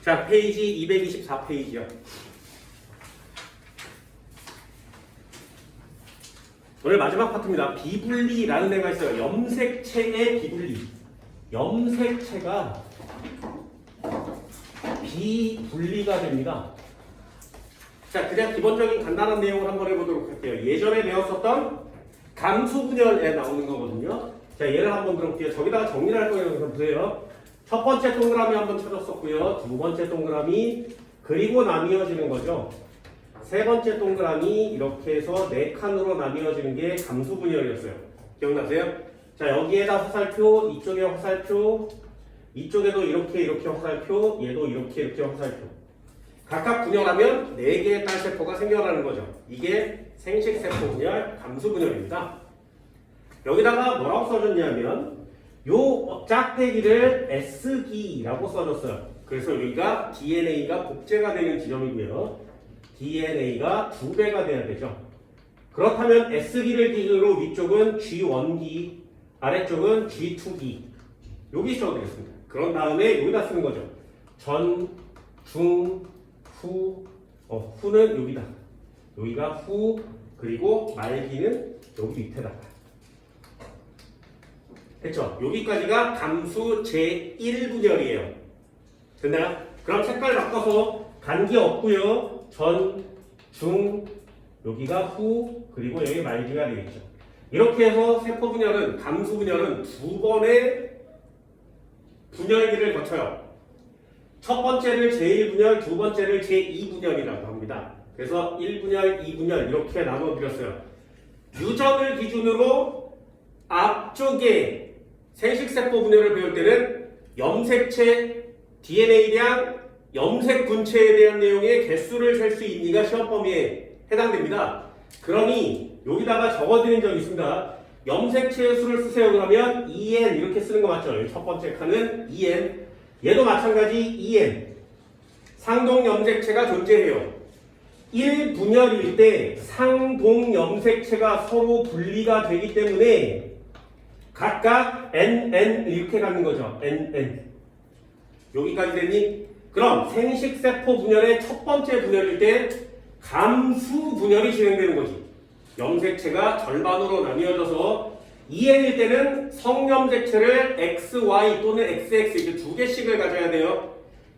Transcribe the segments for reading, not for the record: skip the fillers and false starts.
자, 페이지 224페이지요. 오늘 마지막 파트입니다. 비분리라는 애가 있어요. 염색체의 비분리. 염색체가 비분리가 됩니다. 자, 그냥 기본적인 간단한 내용을 한번 해보도록 할게요. 예전에 배웠었던 감수분열에 나오는 거거든요. 자, 얘를 한번 들어볼게요. 저기다가 정리를 할 거예요. 그래서 보세요. 첫 번째 동그라미 한번 쳐줬었고요. 두 번째 동그라미 그리고 나뉘어지는 거죠. 세 번째 동그라미 이렇게 해서 네 칸으로 나뉘어지는 게 감수분열이었어요. 기억나세요? 자, 여기에다 화살표, 이쪽에 화살표, 이쪽에도 이렇게 화살표, 얘도 이렇게 화살표. 각각 분열하면 4개의 딸세포가 생겨나는 거죠. 이게 생식세포 분열, 감수분열입니다. 여기다가 뭐라고 써줬냐면 요 짝대기를 S기라고 써줬어요. 그래서 여기가 DNA가 복제가 되는 지점이고요. DNA가 2배가 돼야 되죠. 그렇다면 S기를 기준으로 위쪽은 G1기, 아래쪽은 G2기. 여기 써도 되겠습니다. 그런 다음에 여기다 쓰는 거죠. 전, 중, 후, 후는 여기다. 여기가 후, 그리고 말기는 여기 밑에다가. 됐죠? 여기까지가 감수 제1분열이에요. 됐나요? 그럼 색깔 바꿔서 간기 없고요. 전, 중, 여기가 후, 그리고 여기 말기가 되겠죠. 이렇게 해서 세포 분열은, 감수 분열은 2번의 분열기를 거쳐요. 첫 번째를 제1분열, 두 번째를 제2분열이라고 합니다. 그래서 1분열, 2분열 이렇게 나눠드렸어요. 유전을 기준으로 앞쪽에 생식세포 분열을 배울 때는 염색체, DNA량, 염색분체에 대한 내용의 개수를 셀 수 있니가 시험 범위에 해당됩니다. 그러니 여기다가 적어드린 적이 있습니다. 염색체의 수를 쓰세요. 그러면 2n 이렇게 쓰는 거 맞죠? 첫 번째 칸은 2n. 얘도 마찬가지 2n. 상동 염색체가 존재해요. 1분열일 때 상동 염색체가 서로 분리가 되기 때문에 각각 NN 이렇게 가는 거죠. NN. 여기까지 됐니? 그럼 생식세포 분열의 첫 번째 분열일 때 감수 분열이 진행되는 거지. 염색체가 절반으로 나뉘어져서 2n일 때는 성염색체를 XY 또는 XX 이렇게 2개씩을 가져야 돼요.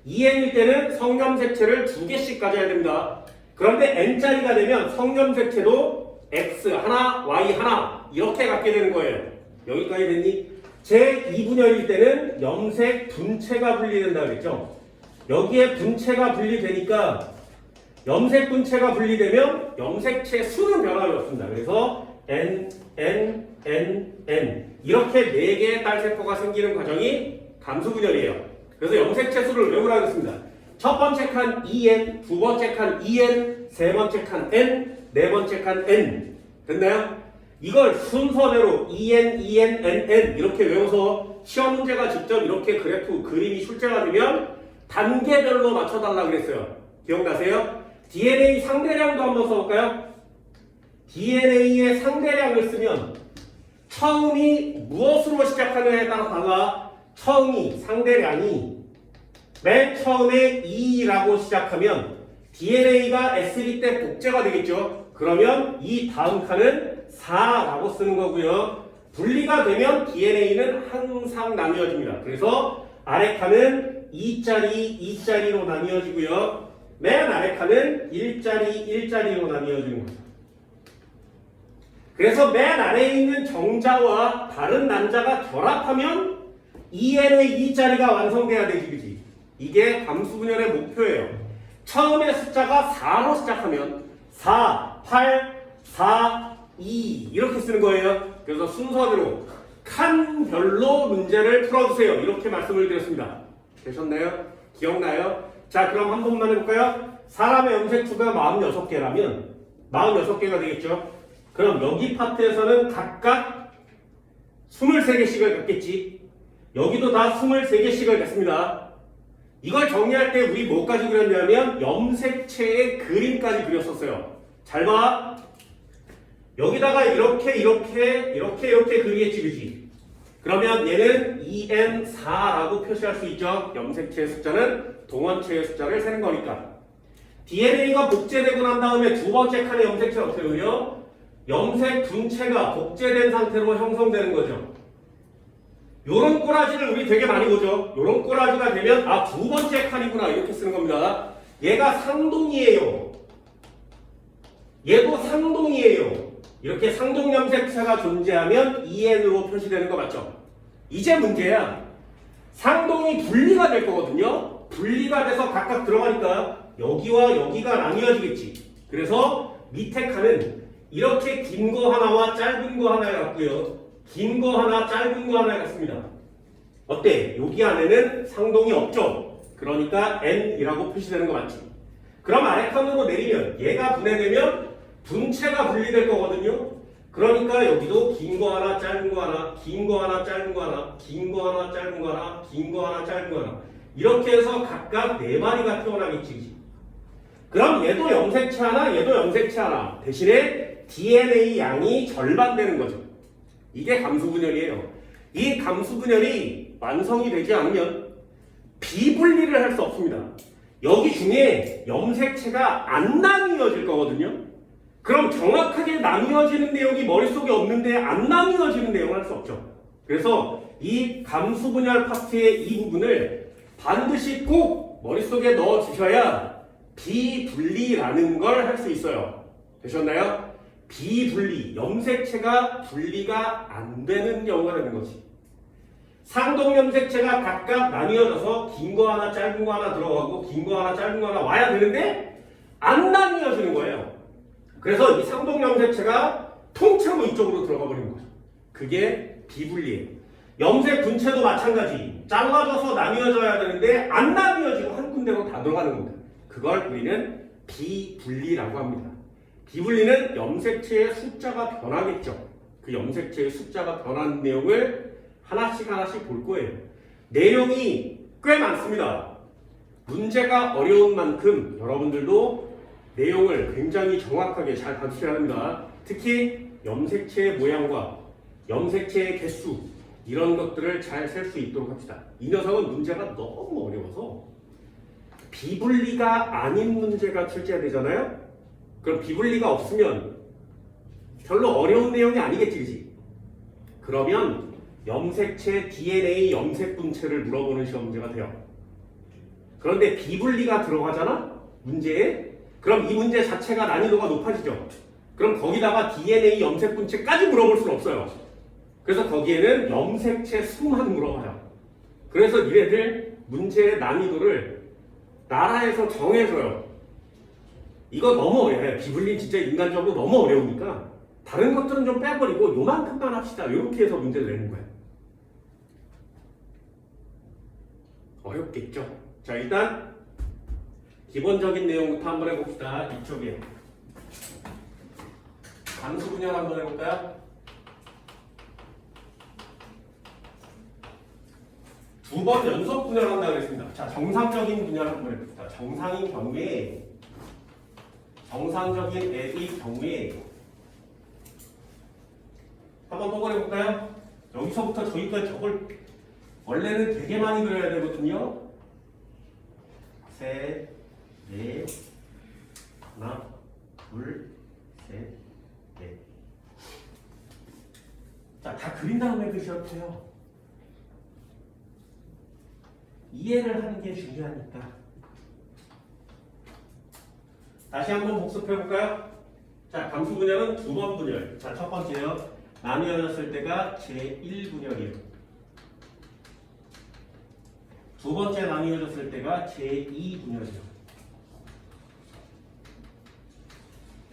2n일 때는 성염색체를 2개씩 가져야 됩니다. 그런데 n짜리가 되면 성염색체도 X 하나, Y 하나 이렇게 갖게 되는 거예요. 여기까지 됐니? 제2분열일 때는 염색 분체가 분리된다 그랬죠. 여기에 분체가 분리되니까 염색 분체가 분리되면 염색체 수는 변함이 없습니다. 그래서 N, N, N, N 이렇게 4개의 딸세포가 생기는 과정이 감수분열이에요. 그래서 염색체 수를 외우라고 했습니다. 첫 번째 칸 2N, 두 번째 칸 2N, 세 번째 칸 N, 네 번째 칸 N. 됐나요? 이걸 순서대로 EN, EN, NN 이렇게 외워서 시험 문제가 직접 이렇게 그래프 그림이 출제가 되면 단계별로 맞춰달라고 그랬어요. 기억나세요? DNA 상대량도 한번 써볼까요? DNA의 상대량을 쓰면 처음이 무엇으로 시작하느냐에 따라 처음이 상대량이 맨 처음에 2라고 시작하면 DNA가 S기 때 복제가 되겠죠. 그러면 이 다음 칸은 4라고 쓰는 거고요. 분리가 되면 DNA는 항상 나뉘어집니다. 그래서 아래 칸은 2짜리, 2짜리로 나뉘어지고요. 맨 아래 칸은 1짜리, 1짜리로 나뉘어지는 거죠. 그래서 맨 아래에 있는 정자와 다른 난자가 결합하면 2n의 2짜리가 완성돼야 되지, 그지? 이게 감수분열의 목표예요. 처음에 숫자가 4로 시작하면 4, 8, 4, 2 이렇게 쓰는 거예요. 그래서 순서대로 칸별로 문제를 풀어주세요. 이렇게 말씀을 드렸습니다. 되셨나요? 기억나요? 자, 그럼 한 번만 해볼까요? 사람의 염색수가 46개라면 46개가 되겠죠? 그럼 여기 파트에서는 각각 23개씩을 갖겠지. 여기도 다 23개씩을 갖습니다. 이걸 정리할 때 우리 뭐까지 그렸냐면 염색체의 그림까지 그렸었어요. 잘 봐. 여기다가 이렇게 그리겠지, 그지? 그러면 얘는 EN4라고 표시할 수 있죠. 염색체의 숫자는 동원체의 숫자를 세는 거니까. DNA가 복제되고 난 다음에 두 번째 칸의 염색체는 어떻게 되요? 염색 분체가 복제된 상태로 형성되는 거죠. 요런 꼬라지를 우리 되게 많이 보죠. 요런 꼬라지가 되면 아, 두 번째 칸이구나 이렇게 쓰는 겁니다. 얘가 상동이에요. 얘도 상동이에요. 이렇게 상동 염색체가 존재하면 EN으로 표시되는 거 맞죠? 이제 문제야. 상동이 분리가 될 거거든요. 분리가 돼서 각각 들어가니까 여기와 여기가 나뉘어지겠지. 그래서 밑에 칸은 이렇게 긴 거 하나와 짧은 거 하나 같고요. 긴 거 하나, 짧은 거 하나 같습니다. 어때? 여기 안에는 상동이 없죠? 그러니까 N이라고 표시되는 거 맞지? 그럼 아래 칸으로 내리면 얘가 분해되면 분체가 분리될 거거든요. 그러니까 여기도 긴 거 하나, 짧은 거 하나, 긴 거 하나, 짧은 거 하나, 긴 거 하나, 짧은 거 하나, 긴 거 하나, 짧은 거 하나. 이렇게 해서 각각 4마리가 태어나겠지. 그럼 얘도 염색체 하나, 얘도 염색체 하나. 대신에 DNA 양이 절반 되는 거죠. 이게 감수분열이에요. 이 감수분열이 완성이 되지 않으면 비분리를 할 수 없습니다. 여기 중에 염색체가 안 나뉘어질 거거든요. 그럼 정확하게 나뉘어지는 내용이 머릿속에 없는데 안 나뉘어지는 내용을 할 수 없죠. 그래서 이 감수분열 파트의 이 부분을 반드시 꼭 머릿속에 넣어 주셔야 비분리라는 걸 할 수 있어요. 되셨나요? 비분리, 염색체가 분리가 안 되는 경우가 되는 거지. 상동 염색체가 각각 나뉘어져서 긴 거 하나, 짧은 거 하나 들어가고 긴 거 하나, 짧은 거 하나 와야 되는데 안 나뉘어지는 거예요. 그래서 이 상동 염색체가 통째로 이쪽으로 들어가 버리는 거죠. 그게 비분리예요. 염색 분체도 마찬가지. 잘라져서 나뉘어져야 되는데 안 나뉘어지고 한 군데로 다 들어가는 겁니다. 그걸 우리는 비분리라고 합니다. 비분리는 염색체의 숫자가 변하겠죠. 그 염색체의 숫자가 변하는 내용을 하나씩 하나씩 볼 거예요. 내용이 꽤 많습니다. 문제가 어려운 만큼 여러분들도 내용을 굉장히 정확하게 잘 봐주셔야 합니다. 특히 염색체의 모양과 염색체의 개수 이런 것들을 잘 셀 수 있도록 합시다. 이 녀석은 문제가 너무 어려워서 비분리가 아닌 문제가 출제되잖아요. 그럼 비분리가 없으면 별로 어려운 내용이 아니겠지, 그치? 그러면 염색체 DNA 염색 분체를 물어보는 시험 문제가 돼요. 그런데 비분리가 들어가잖아? 문제에? 그럼 이 문제 자체가 난이도가 높아지죠. 그럼 거기다가 DNA 염색 분체까지 물어볼 수는 없어요. 그래서 거기에는 염색체 수만 물어봐요. 그래서 니네들 문제의 난이도를 나라에서 정해줘요. 이거 너무 어려워요. 비분리 진짜 인간적으로 너무 어려우니까 다른 것들은 좀 빼버리고 요만큼만 합시다. 이렇게 해서 문제를 내는 거예요. 어렵겠죠? 자, 일단 기본적인 내용부터 한번 해봅시다. 이쪽에 감수 분열 한번 해볼까요? 두 번 연속 분열한다고 했습니다. 자, 정상적인 분열 한번 해봅시다. 정상적인 앱의 경우에 한번 또 그려볼까요? 여기서부터 저기까지 저걸 원래는 되게 많이 그려야 되거든요. 셋, 넷, 하나, 둘, 셋, 넷. 자, 다 그린 다음에 그리셔도 돼요. 이해를 하는 게 중요하니까. 다시 한번 복습해볼까요? 자, 감수 분열은 두 번 분열. 자, 첫 번째요. 나뉘어졌을 때가 제1분열이에요. 두 번째 나뉘어졌을 때가 제2분열이에요.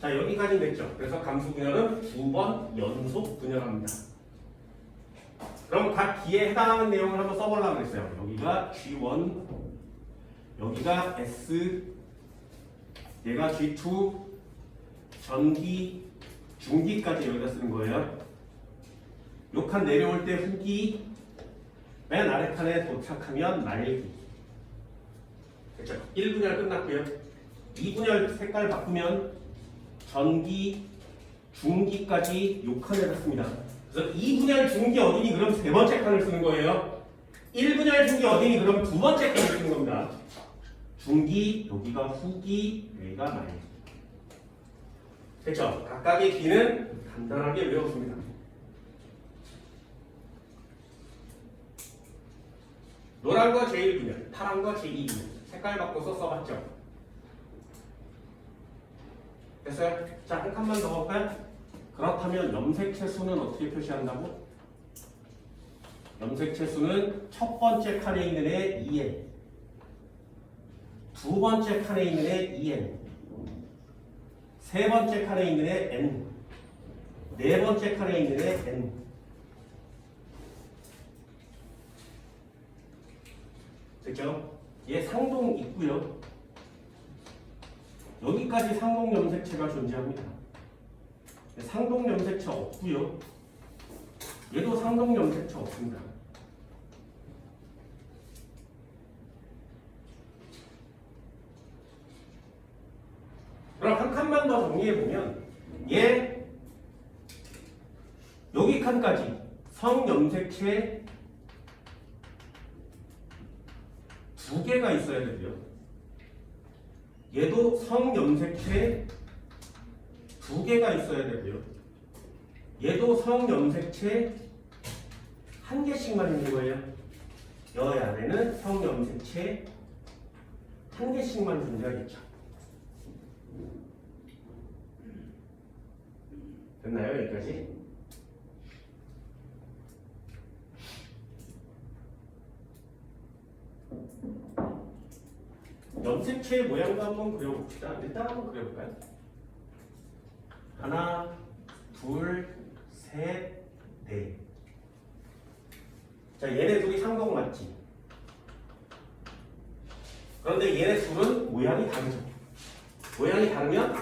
자, 여기까지 됐죠. 그래서 감수 분열은 두 번 연속 분열합니다. 그럼 각 기에 해당하는 내용을 한번 써보려고 했어요. 여기가 G1, 여기가 S, 얘가 G2, 전기, 중기까지 여기다 쓰는 거예요. 요 칸 내려올 때 후기, 맨 아래 칸에 도착하면 말기. 그렇죠? 1분열 끝났고요. 2분열 색깔 바꾸면 전기, 중기까지 요 칸에 놨습니다. 그래서 2분열 중기 어디니 그럼 세 번째 칸을 쓰는 거예요. 1분열 중기 어디니 그럼 두 번째 칸을 쓰는 겁니다. 중기, 여기가 후기, 여기가 말기. 됐죠? 각각의 기는 간단하게 외웠습니다. 노란 거 제1분열, 파란 거 제2분열. 색깔 바꿔서 써봤죠? 됐어요? 자, 한 칸만 더 볼까요? 그렇다면 염색체 수는 어떻게 표시한다고? 염색체 수는 첫 번째 칸에 있는 애 2n, 두 번째 칸에 있는 애 2n, 세 번째 칸에 있는 애 n, 네 번째 칸에 있는 애 n. 됐죠? 얘 상동 있고요. 여기까지 상동 염색체가 존재합니다. 상동 염색체 없고요. 얘도 상동 염색체 없습니다. 그럼 한 칸만 더 정리해보면 얘 여기 칸까지 성염색체 두 개가 있어야 되고요. 얘도 성염색체 두 개가 있어야 되고요. 얘도 성염색체 한 개씩만 있는 거예요. 여기 안에는 성염색체 한 개씩만 존재하겠죠. 됐나요? 여기까지? 염색체의 모양도 한번 그려봅시다. 일단 한번 그려볼까요? 하나, 둘, 셋, 넷. 자, 얘네 둘이 상동 맞지? 그런데 얘네 둘은 모양이 다르죠. 모양이 다르면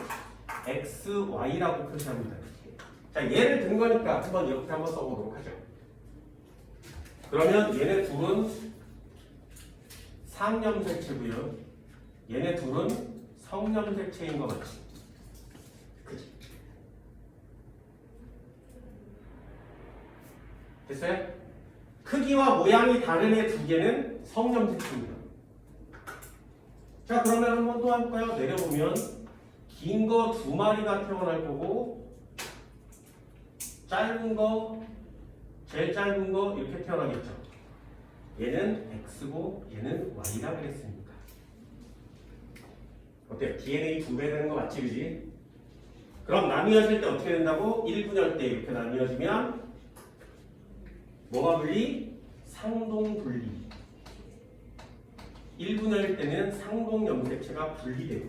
X, Y라고 표시합니다. 자, 얘를 든 거니까 한번 이렇게 한번 써보도록 하죠. 그러면 얘네 둘은 상염색체고요. 얘네 둘은 성염색체인 것 같지? 그치? 됐어요? 크기와 모양이 다른 애 두 개는 성염색체입니다. 자, 그러면 한번 또 할까요? 내려보면 긴 거 두 마리가 태어날 거고 짧은 거, 제일 짧은 거 이렇게 태어나겠죠. 얘는 X고 얘는 Y라 그랬으니까. 어때요? DNA 두 배 되는 거 맞지, 그지? 그럼 나뉘어질 때 어떻게 된다고? 1분열 때 이렇게 나뉘어지면 뭐가 분리? 상동 분리. 1분열일 때는 상동 염색체가 분리돼요.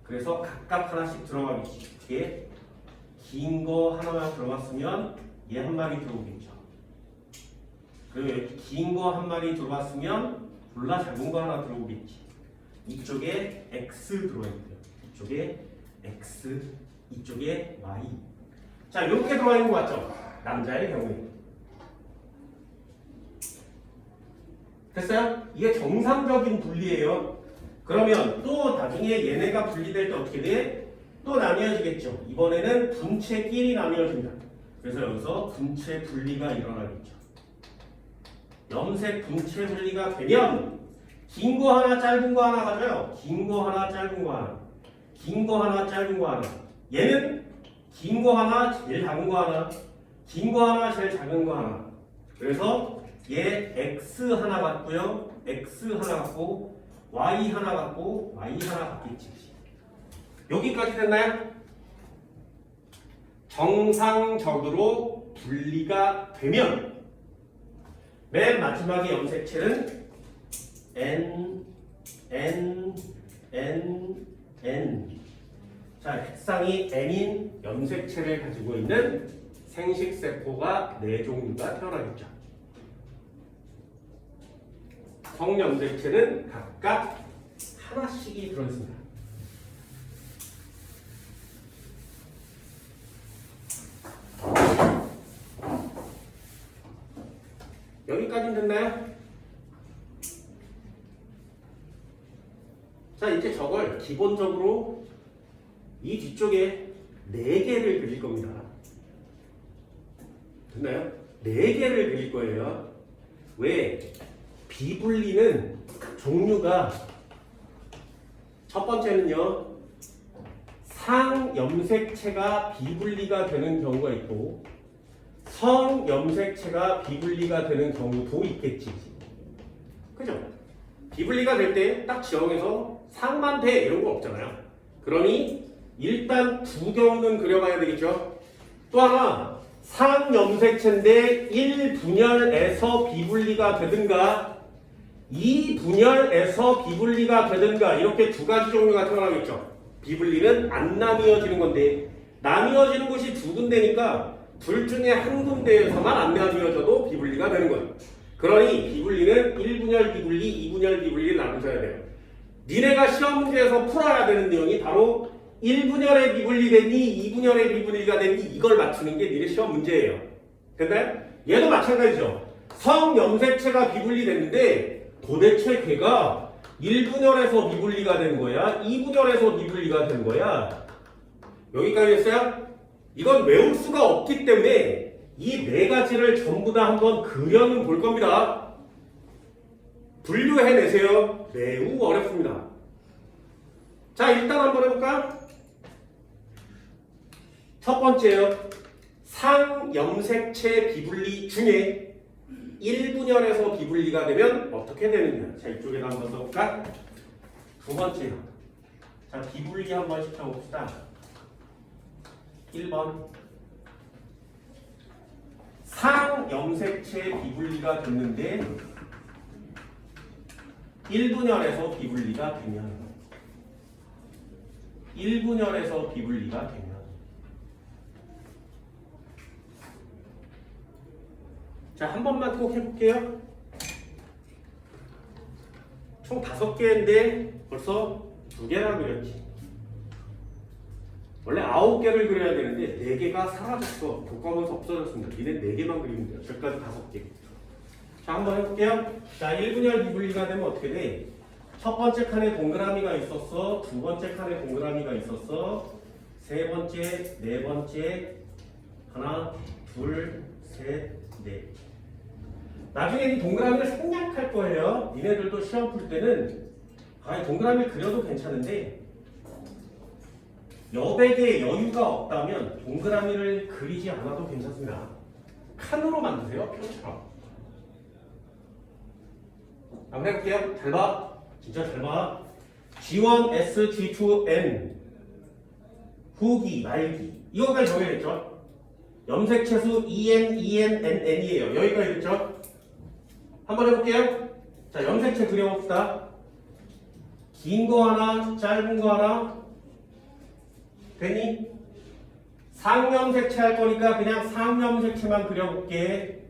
그래서 각각 하나씩 들어가겠지. 이게 긴 거 하나만 들어갔으면 얘 한 마리 들어오겠죠. 그리고 이렇게 긴 거 한 마리 들어갔으면 졸라 작은 거 하나 들어오겠지. 이쪽에 X 들어있고요. 이쪽에 X, 이쪽에 Y. 자, 이렇게 들어가 있는 거 맞죠? 남자의 경우에. 됐어요? 이게 정상적인 분리예요. 그러면 또 나중에 얘네가 분리될 때 어떻게 돼? 또 나뉘어지겠죠. 이번에는 분체끼리 나뉘어집니다. 그래서 여기서 분체 분리가 일어나겠죠. 염색 분체 분리가 되면 긴 거 하나 짧은 거 하나 가져요. 긴 거 하나 짧은 거 하나. 긴 거 하나 짧은 거 하나. 얘는 긴 거 하나 제일 작은 거 하나. 긴 거 하나 제일 작은 거 하나. 그래서 얘 X 하나 같고요. X 하나 같고 Y 하나 같고 Y 하나 같겠지. 여기까지 됐나요? 정상적으로 분리가 되면 맨 마지막에 염색체는 N, N, N, N. 자, 핵상이 N인 염색체를 가지고 있는 생식세포가 4종류가 태어나겠죠. 성염색체는 각각 하나씩이 들어있습니다. 여기까지 됐나요? 자, 이제 저걸 기본적으로 이 뒤쪽에 4개를 그릴 겁니다. 됐나요? 4개를 그릴 거예요. 왜? 비분리는 종류가 첫 번째는요. 상염색체가 비분리가 되는 경우가 있고 성염색체가 비분리가 되는 경우도 있겠지. 그죠? 비분리가 될 때 딱 지정해서 상만 돼 이런 거 없잖아요. 그러니 일단 두 경우는 그려가야 되겠죠. 또 하나 상염색체인데 1분열에서 비분리가 되든가 2분열에서 비분리가 되든가 이렇게 두 가지 종류가 태어나겠죠. 비분리는 안 나뉘어지는 건데 나뉘어지는 곳이 두 군데니까 둘 중에 한 군데에서만 안 나뉘어져도 비분리가 되는 거예요. 그러니 비분리는 1분열 비분리, 2분열 비분리를 나누셔야 돼요. 니네가 시험 문제에서 풀어야 되는 내용이 바로 1분열에 비분리 됐니, 2분열에 비분리가 됐니 이걸 맞추는 게 니네 시험 문제예요. 됐나요? 얘도 마찬가지죠. 성염색체가 비분리 됐는데 도대체 걔가 1분열에서 비분리가 된 거야? 2분열에서 비분리가 된 거야? 여기까지 했어요? 이건 외울 수가 없기 때문에 이 4가지를 전부 다 한번 그려는 볼 겁니다. 분류해내세요. 매우 어렵습니다. 자, 일단 한번 해볼까? 첫 번째요. 상염색체 비분리 중에 1분열에서 비분리가 되면 어떻게 되느냐. 자, 이쪽에다 한번 써볼까? 두 번째요. 자, 비분리 한번 시켜봅시다. 1번. 상염색체 비분리가 됐는데 1분열에서 비분리가 되면 1분열에서 비분리가 되면 자, 한 번만 꼭 해볼게요. 총 5개인데 벌써 2개나 그렸지. 원래 9개를 그려야 되는데 4개가 사라졌어. 교과문에서 없어졌습니다. 니네 4개만 그리면 돼요. 저기까지 5개. 자, 한번 해볼게요. 자, 1분열 비분리가 되면 어떻게 돼? 첫 번째 칸에 동그라미가 있었어. 두 번째 칸에 동그라미가 있었어. 세 번째, 네 번째, 하나, 둘, 셋, 넷. 나중에 이 동그라미를 생략할 거예요. 니네들도 시험 풀 때는 동그라미 그려도 괜찮은데 여백에 여유가 없다면 동그라미를 그리지 않아도 괜찮습니다. 칸으로 만드세요. 표처럼. 한번 해볼게요. 잘 봐. 진짜 잘 봐. G1, S, G2, N 후기, 말기 이거까지 정해졌죠? 염색체수 EN, EN, NN이에요. 여기까지 됐죠? 한번 해볼게요. 자, 염색체 그려봅시다. 긴 거 하나, 짧은 거 하나 되니? 상염색체 할 거니까 그냥 상염색체만 그려볼게.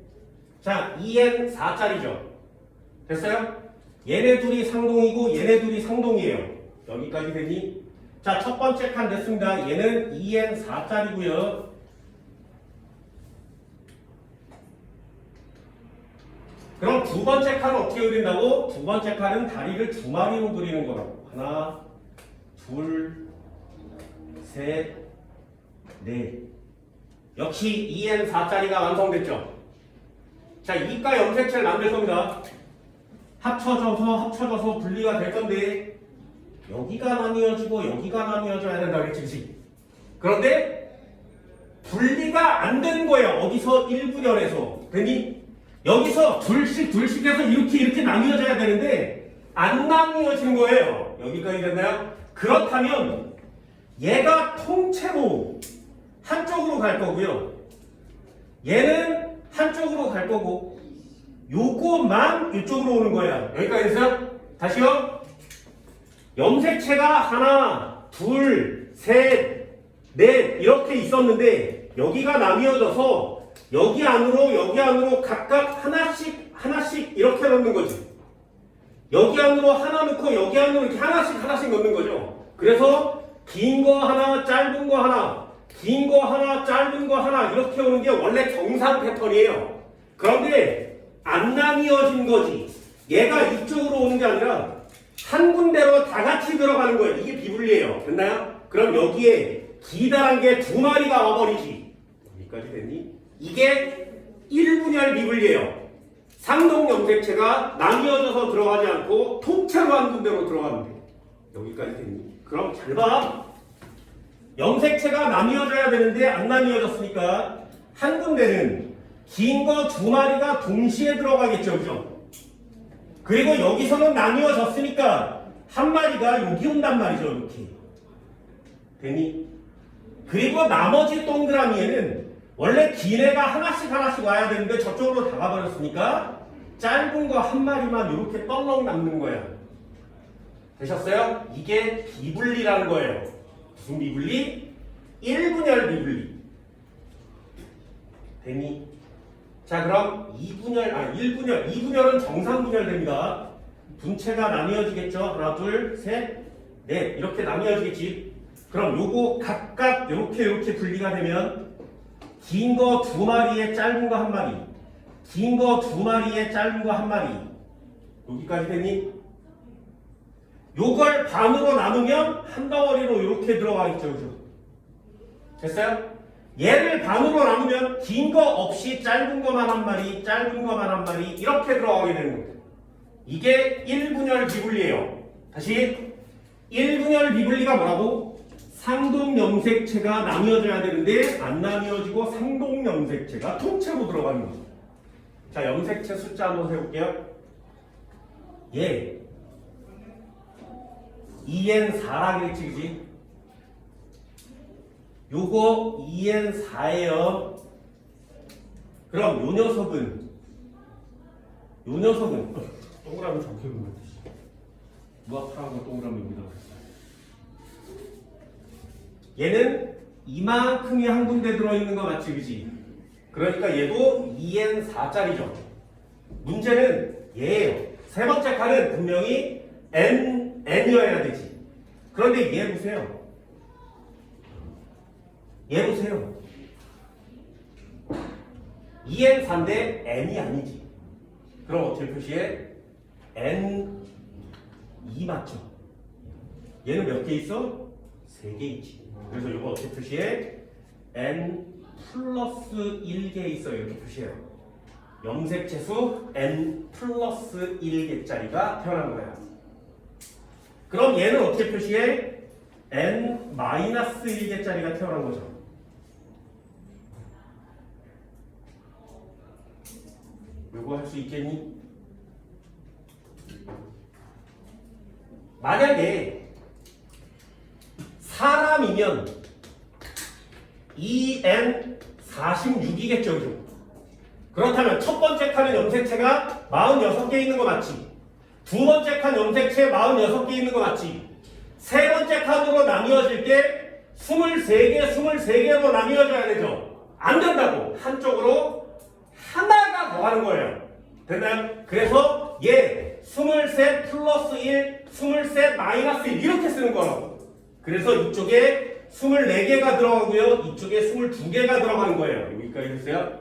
자, EN 4짜리죠. 됐어요? 얘네 둘이 상동이고 얘네 둘이 상동이에요. 여기까지 되니? 자, 첫 번째 칸 됐습니다. 얘는 EN 4짜리고요. 그럼 두 번째 칸은 어떻게 그린다고? 두 번째 칸은 다리를 2마리로 그리는 거라고. 하나, 둘, 셋, 넷. 역시 EN 4짜리가 완성됐죠? 자, 이가 염색체를 만들 겁니다. 합쳐져서 분리가 될 건데 여기가 나뉘어지고 여기가 나뉘어져야 된다 그랬지, 그치? 그런데 분리가 안 되는 거예요. 어디서 1분열에서. 되니? 여기서 둘씩 해서 이렇게 나뉘어져야 되는데 안 나뉘어지는 거예요. 여기까지 됐나요? 그렇다면 얘가 통째로 한쪽으로 갈 거고요. 얘는 한쪽으로 갈 거고 요거만 이쪽으로 오는 거예요. 여기까지 됐어요? 다시요. 염색체가 하나, 둘, 셋, 넷 이렇게 있었는데 여기가 나뉘어져서 여기 안으로 각각 하나씩 이렇게 넣는 거지. 여기 안으로 하나 넣고 여기 안으로 이렇게 하나씩 넣는 거죠. 그래서 긴 거 하나, 짧은 거 하나, 긴 거 하나, 짧은 거 하나 이렇게 오는 게 원래 정상 패턴이에요. 그런데 안 나뉘어진 거지. 얘가 이쪽으로 오는 게 아니라 한 군데로 다 같이 들어가는 거예요. 이게 비분리예요. 됐나요? 그럼 여기에 기다란 게 2마리가 와버리지. 여기까지 됐니? 이게 1분열 미분리예요. 상동 염색체가 나뉘어져서 들어가지 않고 통째로 한 군데로 들어가는데 여기까지 됐니? 그럼 잘 봐. 염색체가 나뉘어져야 되는데 안 나뉘어졌으니까 한 군데는 긴 거 두 마리가 동시에 들어가겠죠, 그죠? 그리고 여기서는 나뉘어졌으니까 한 마리가 여기 온단 말이죠, 이렇게. 됐니? 그리고 나머지 동그라미에는 원래 긴 애가 하나씩 와야 되는데 저쪽으로 다 가버렸으니까 짧은 거 한 마리만 이렇게 떨렁 남는 거야. 되셨어요? 이게 비분리라는 거예요. 무슨 비분리? 1분열 비분리. 됐니? 자, 그럼 1분열, 2분열은 정상 분열됩니다. 분체가 나뉘어지겠죠? 하나, 둘, 셋, 넷. 이렇게 나뉘어지겠지? 그럼 요거 각각 이렇게 분리가 되면 긴 거 두 마리에 짧은 거 한 마리, 긴 거 두 마리에 짧은 거 한 마리. 여기까지 됐니? 요걸 반으로 나누면 한 덩어리로 이렇게 들어가겠죠, 그죠? 됐어요? 얘를 반으로 나누면 긴 거 없이 짧은 거만 한 마리, 짧은 거만 한 마리 이렇게 들어가게 되는 겁니다. 이게 1분열 비분리예요. 다시 1분열 비분리가 뭐라고? 상동 염색체가 나뉘어져야 되는데 안 나뉘어지고 상동 염색체가 통째로 들어가는 거죠. 자, 염색체 숫자 한번 세볼게요. 얘 2N4라겠지, 그지? 요거 2N4예요. 그럼 요 녀석은 동그라미 적혀 놓으면 되지. 누가 파란 거 동그라미입니다. 얘는 이만큼이 한 군데 들어있는 거 맞지, 그지? 그러니까 얘도 2N4짜리죠. 문제는 얘예요. 세 번째 칸은 분명히 N이어야 되지. 그런데 얘 보세요. 얘 보세요. 2N4인데 N이 아니지. 그럼 어떻게 표시해? N2 맞죠? 얘는 몇 개 있어? 3개 있지. 그래서 이거 어떻게 표시해? N 플러스 1개 있어. 이렇게 표시해요. 염색체수 N 플러스 1개짜리가 태어난 거야. 그럼 얘는 어떻게 표시해? N 마이너스 1개짜리가 태어난 거죠. 이거 할 수 있겠니? 만약에 사람이면 2N46이겠죠. 그렇다면 첫 번째 칸은 염색체가 46개 있는 거 맞지? 두 번째 칸 염색체 46개 있는 거 맞지? 세 번째 칸으로 나뉘어질 때 23개로 나뉘어져야 되죠? 안 된다고! 한쪽으로 하나가 더 가는 거예요. 됐나요? 그래서 얘 23 플러스 1, 23 마이너스 1 이렇게 쓰는 거라고. 그래서 이쪽에 24개가 들어가고요. 이쪽에 22개가 들어가는 거예요. 여기까지 됐어요?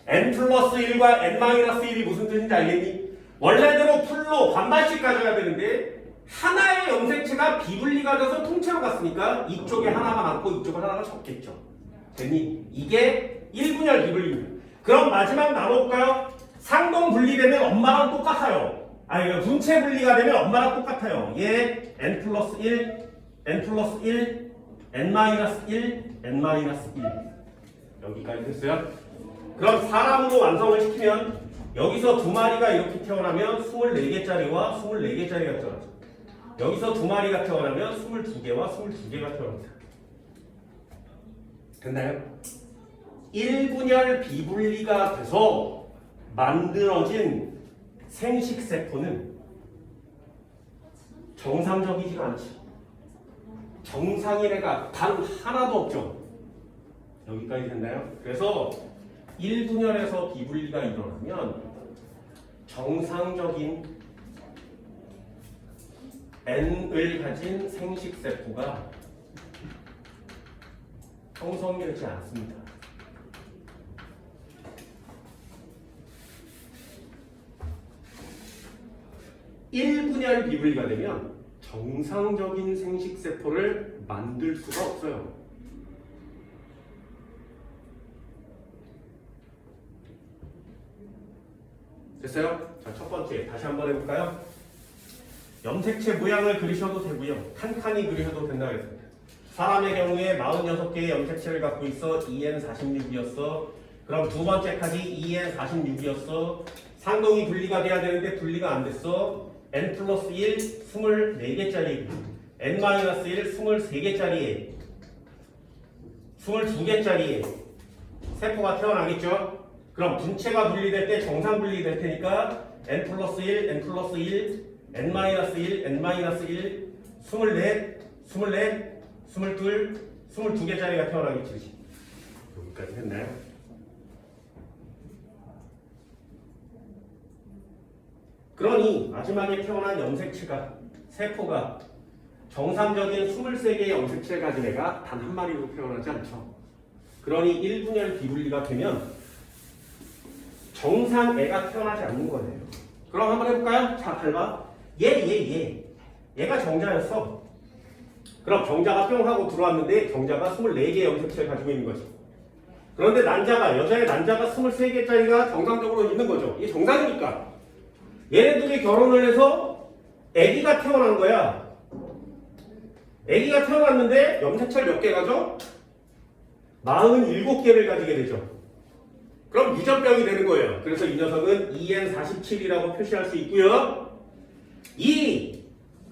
n 플러스 1과 n 마이너스 1이 무슨 뜻인지 알겠니? 원래대로 풀로 반반씩 가져야 되는데 하나의 염색체가 비분리가 돼서 통째로 갔으니까 이쪽에 하나가 많고 이쪽에 하나가 적겠죠. 됐니? 이게 1분열 비분리입니다. 그럼 마지막 나눠볼까요? 상동 분리되면 엄마랑 똑같아요. 아니, 분체 분리가 되면 엄마랑 똑같아요. 얘 n 플러스 1, n 플러스 1, n 마이너스 1, n 마이너스 1. 여기까지 됐어요? 그럼 사람으로 완성을 시키면 여기서 두 마리가 이렇게 태어나면 24개짜리와 24개짜리가 태어나죠. 여기서 두 마리가 태어나면 22개와 22개가 태어납니다. 됐나요? 1분열 비분리가 돼서 만들어진 생식세포는 정상적이지가 않지. 정상인 애가 단 하나도 없죠. 여기까지 됐나요? 그래서 1분열에서 비분리가 일어나면 정상적인 N을 가진 생식세포가 형성되지 않습니다. (1분열) 비분리가 되면 정상적인 생식세포를 만들 수가 없어요. 됐어요? 자, 첫 번째 다시 한번 해볼까요? 염색체 모양을 그리셔도 되고요. 칸칸이 그리셔도 된다고 했습니다. 사람의 경우에 46개의 염색체를 갖고 있어 2n46이었어. 그럼 두 번째까지 2n46이었어. 상동이 분리가 돼야 되는데 분리가 안 됐어. n 플러스 1 24개짜리, n 마이너스 1 23개짜리에 22개짜리에 세포가 태어나겠죠? 그럼 분체가 분리될 때 정상 분리될 테니까 n 플러스 1, n 플러스 1, n 마이너스 1, n 마이너스 1, 24, 24, 22, 22개짜리가 태어나겠지. 여기까지 했나요? 그러니 마지막에 태어난 염색체가, 세포가 정상적인 23개의 염색체를 가진 애가 단 한 마리로 태어나지 않죠. 그러니 1분열 비분리가 되면 정상 애가 태어나지 않는 거예요. 그럼 한번 해볼까요? 자, 밟아. 얘가 정자였어. 그럼 정자가 뿅 하고 들어왔는데 정자가 24개의 염색체를 가지고 있는 거죠. 그런데 난자가, 여자의 난자가 23개짜리가 정상적으로 있는 거죠. 이게 정상이니까. 얘네들이 결혼을 해서 아기가 태어난 거야. 아기가 태어났는데 염색체를 몇 개 가져? 47개를 가지게 되죠. 그럼 유전병이 되는 거예요. 그래서 이 녀석은 EN47이라고 표시할 수 있고요. 이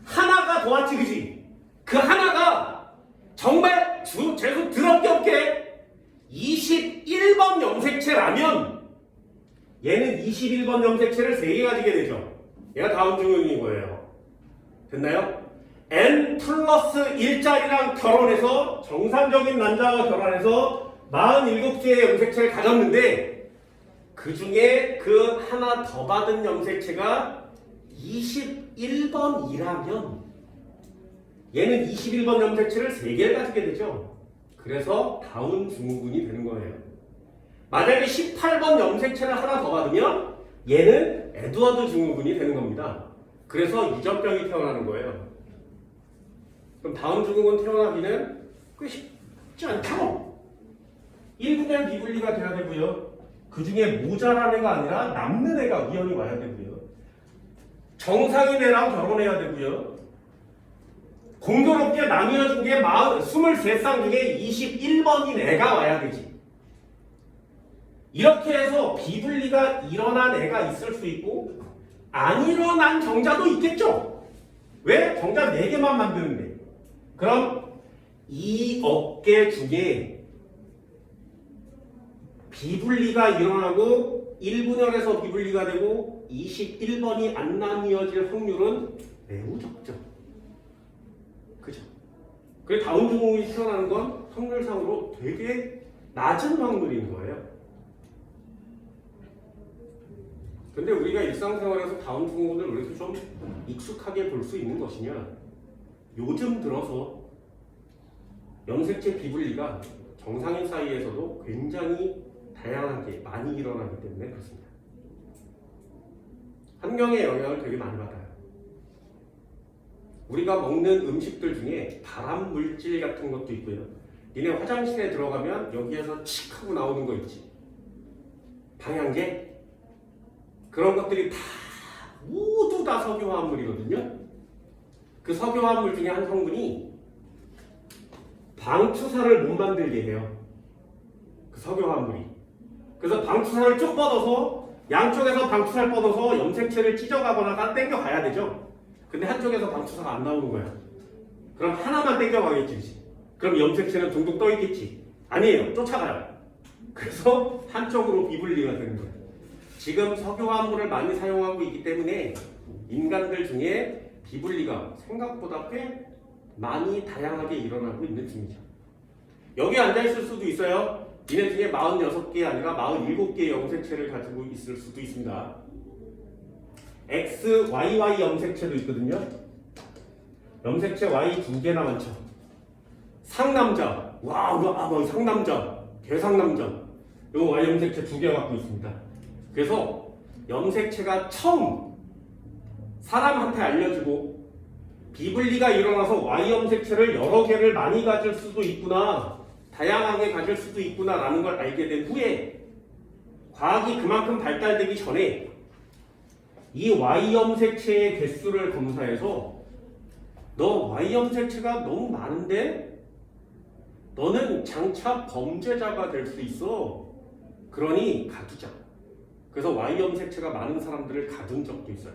하나가 더 왔지, 그지? 그 하나가 정말 재수 더럽게 없게 21번 염색체라면 얘는 21번 염색체를 3개 가지게 되죠. 얘가 다음 증후군인 거예요. 됐나요? n 플러스 1짜리랑 결혼해서 정상적인 남자와 결혼해서 47개의 염색체를 가졌는데 그 중에 그 하나 더 받은 염색체가 21번이라면 얘는 21번 염색체를 3개를 가지게 되죠. 그래서 다운 증후군이 되는 거예요. 만약에 18번 염색체를 하나 더 받으면 얘는 에드워드 증후군이 되는 겁니다. 그래서 유전병이 태어나는 거예요. 그럼 다운 증후군 태어나기는 꽤 쉽지 않죠? 1분열 비분리가 돼야 되고요. 그 중에 모자란 애가 아니라 남는 애가 우연히 와야 되고요. 정상인 애랑 결혼해야 되고요. 공교롭게 나뉘어진 게 23쌍 중에 21번인 애가 와야 되지. 이렇게 해서 비분리가 일어난 애가 있을 수 있고 안 일어난 정자도 있겠죠. 왜? 정자 4개만 만드는데. 그럼 이 어깨 중에 비분리가 일어나고 1분열에서 비분리가 되고 21번이 안 나뉘어질 확률은 매우 적죠. 그죠? 그래서 다운 증후군이 태어나는 건 확률상으로 되게 낮은 확률인 거예요. 근데 우리가 일상생활에서 다운 증후군을 왜 이렇게 좀 익숙하게 볼 수 있는 것이냐? 요즘 들어서 염색체 비분리가 정상인 사이에서도 굉장히 다양하게 많이 일어나기 때문에 그렇습니다. 환경의 영향을 되게 많이 받아요. 우리가 먹는 음식들 중에 발암 물질 같은 것도 있고요. 니네 화장실에 들어가면 여기에서 칙 하고 나오는 거 있지. 방향제? 그런 것들이 다 모두 다 석유화합물이거든요. 그 석유화합물 중에 한 성분이 방추사를 못 만들게 해요. 그 석유화합물이. 그래서 방추사를 쭉 뻗어서 양쪽에서 방추사를 뻗어서 염색체를 찢어가거나 땡겨가야 되죠. 근데 한쪽에서 방추사가 안 나오는 거야. 그럼 하나만 땡겨가겠지. 그럼 염색체는 둥둥 떠 있겠지. 아니에요. 쫓아가요. 그래서 한쪽으로 비분리가 되는 거예요. 지금 석유화합물을 많이 사용하고 있기 때문에 인간들 중에 비분리가 생각보다 꽤 많이 다양하게 일어나고 있는 중이죠. 여기 앉아있을 수도 있어요. 니네 중에 46개 아니라 47개의 염색체를 가지고 있을 수도 있습니다. XYY 염색체도 있거든요. 염색체 Y 2개나 많죠. 상남자, 와, 상남자, 대상남자. 요 Y 염색체 2개 갖고 있습니다. 그래서 염색체가 처음 사람한테 알려지고 비분리가 일어나서 Y 염색체를 여러 개를 많이 가질 수도 있구나, 다양하게 가질 수도 있구나 라는 걸 알게 된 후에 과학이 그만큼 발달되기 전에 이 Y 염색체의 개수를 검사해서 너 Y 염색체가 너무 많은데 너는 장차 범죄자가 될 수 있어. 그러니 가두자. 그래서 Y 염색체가 많은 사람들을 가둔 적도 있어요.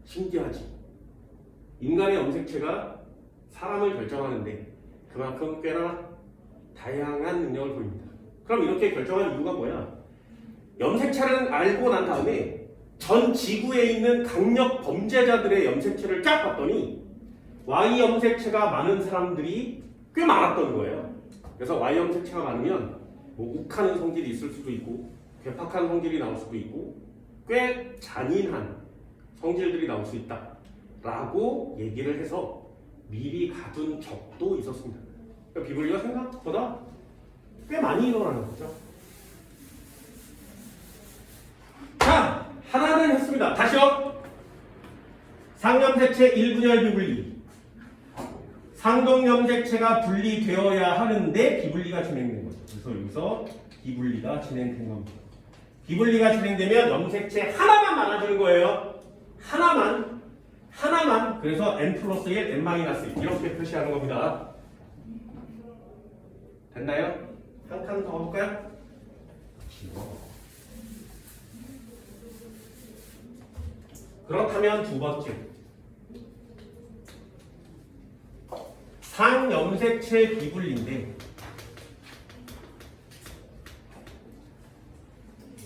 신기하지? 인간의 염색체가 사람을 결정하는데 그만큼 꽤나 다양한 능력을 보입니다. 그럼 이렇게 결정한 이유가 뭐야? 염색체를 알고 난 다음에 전 지구에 있는 강력 범죄자들의 염색체를 쫙 봤더니 Y 염색체가 많은 사람들이 꽤 많았던 거예요. 그래서 Y 염색체가 많으면 뭐 욱하는 성질이 있을 수도 있고 괴팍한 성질이 나올 수도 있고 꽤 잔인한 성질들이 나올 수 있다 라고 얘기를 해서 미리 가둔 적도 있었습니다. 그러니까 비불리가 생각보다 꽤 많이 일어나는 거죠. 자, 하나는 했습니다. 다시요. 상염색체 1분열 비분리. 상동염색체가 분리되어야 하는데 비분리가 진행된 거죠. 그래서 여기서 비분리가 진행된 겁니다. 비분리가 진행되면 염색체 하나만 많아지는 거예요. 하나만. 그래서 n 플러스 1, n 마이너스 1 이렇게 표시하는 겁니다. 됐나요? 한 칸 더 가볼까요? 그렇다면 두 번째. 상염색체 비분리인데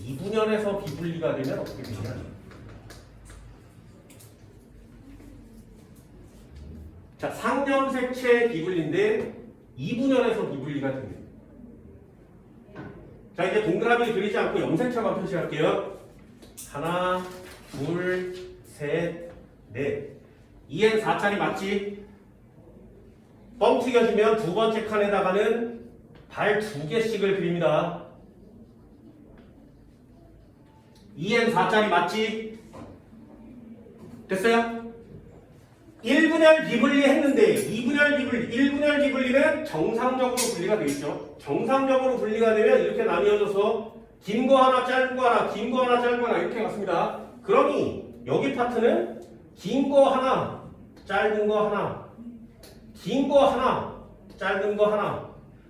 2분열에서 비분리가 되면 어떻게 되냐? 자, 상염색체 비분리인데 2분열에서 비분리가 됩니다. 자, 이제 동그라미 그리지 않고 염색체만 표시할게요. 하나, 둘, 셋, 넷. 2n 4짜리 맞지? 뻥 튀겨지면 두 번째 칸에다가는 발 2개씩을 그립니다. 2n 4짜리 맞지? 됐어요? 1분열 비분리 했는데 2분열 비분리, 1분열 비분리는 정상적으로 분리가 되겠죠. 정상적으로 분리가 되면 이렇게 나뉘어져서 긴 거 하나, 짧은 거 하나, 긴 거 하나, 짧은 거 하나 이렇게 갔습니다. 그러니 여기 파트는 긴 거 하나, 짧은 거 하나, 긴 거 하나, 짧은 거 하나.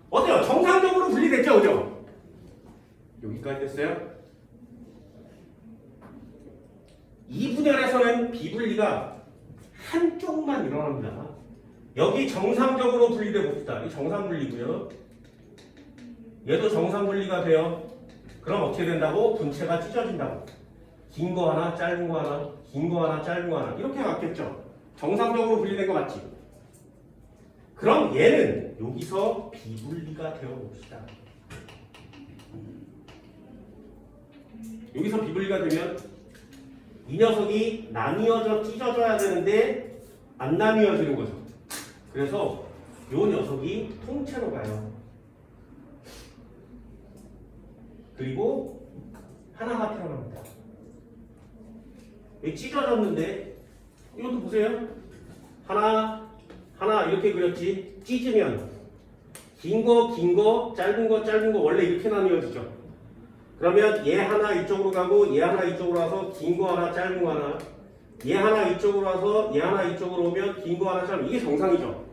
어때요? 정상적으로 분리됐죠? 그죠? 여기까지 됐어요? 2분열에서는 비분리가 한쪽만 일어납니다. 여기 정상적으로 분리돼 봅시다. 이 정상 분리고요. 얘도 정상 분리가 돼요. 그럼 어떻게 된다고? 분체가 찢어진다고. 긴 거 하나, 짧은 거 하나, 긴 거 하나, 짧은 거 하나 이렇게 갔겠죠. 정상적으로 분리된 거 맞지? 그럼 얘는 여기서 비분리가 되어 봅시다. 여기서 비분리가 되면 이 녀석이 나뉘어져 찢어져야 되는데 안 나뉘어지는 거죠. 그래서 이 녀석이 통째로 가요. 그리고 하나가 태어납니다. 여기 찢어졌는데 이것도 보세요. 하나 이렇게 그렸지. 찢으면 긴 거, 짧은 거 원래 이렇게 나뉘어지죠. 그러면 얘 하나 이쪽으로 가고 얘 하나 이쪽으로 와서 긴 거 하나, 짧은 거 하나. 얘 하나 이쪽으로 와서 얘 하나 이쪽으로 오면 긴 거 하나, 짧은 거. 이게 정상이죠.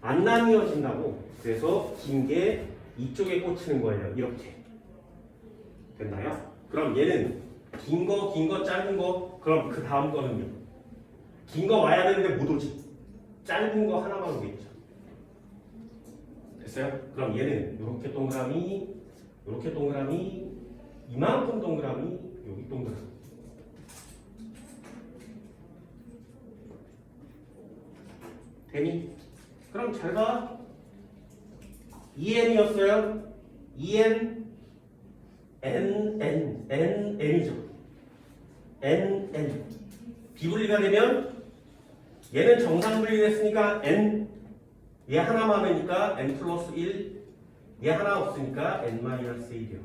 안 나뉘어진다고. 그래서 긴 게 이쪽에 꽂히는 거예요. 이렇게. 됐나요? 그럼 얘는 긴 거, 짧은 거. 그럼 그 다음 거는요. 긴 거 와야 되는데 못 오지. 짧은 거 하나만 오겠죠. 됐어요? 그럼 얘는 이렇게 동그라미, 이렇게 동그라미, 이만큼 동그라미, 여기 동그라미. 되니? 그럼 잘 봐. 2n이었어요. 2n, n이죠. n. 비분리가 되면 얘는 정상 분리됐으니까 n, 얘 하나 많으니까 n 플러스 1, 얘 하나 없으니까 n 마이너스 1이요.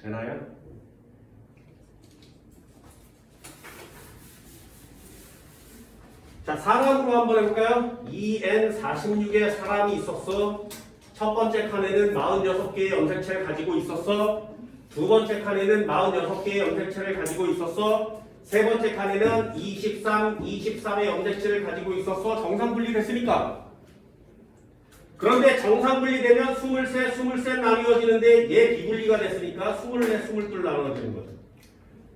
되나요? 자, 사람으로 한번 해볼까요? 2n 46의 사람이 있었어. 첫 번째 칸에는 46개의 염색체를 가지고 있었어. 두 번째 칸에는 46개의 염색체를 가지고 있었어. 세 번째 칸에는 23의 염색체를 가지고 있었어. 정상 분리됐으니까. 그런데 정상 분리되면 23 나뉘어지는데 얘 비분리가 됐으니까 24, 22 나눠지는 거죠.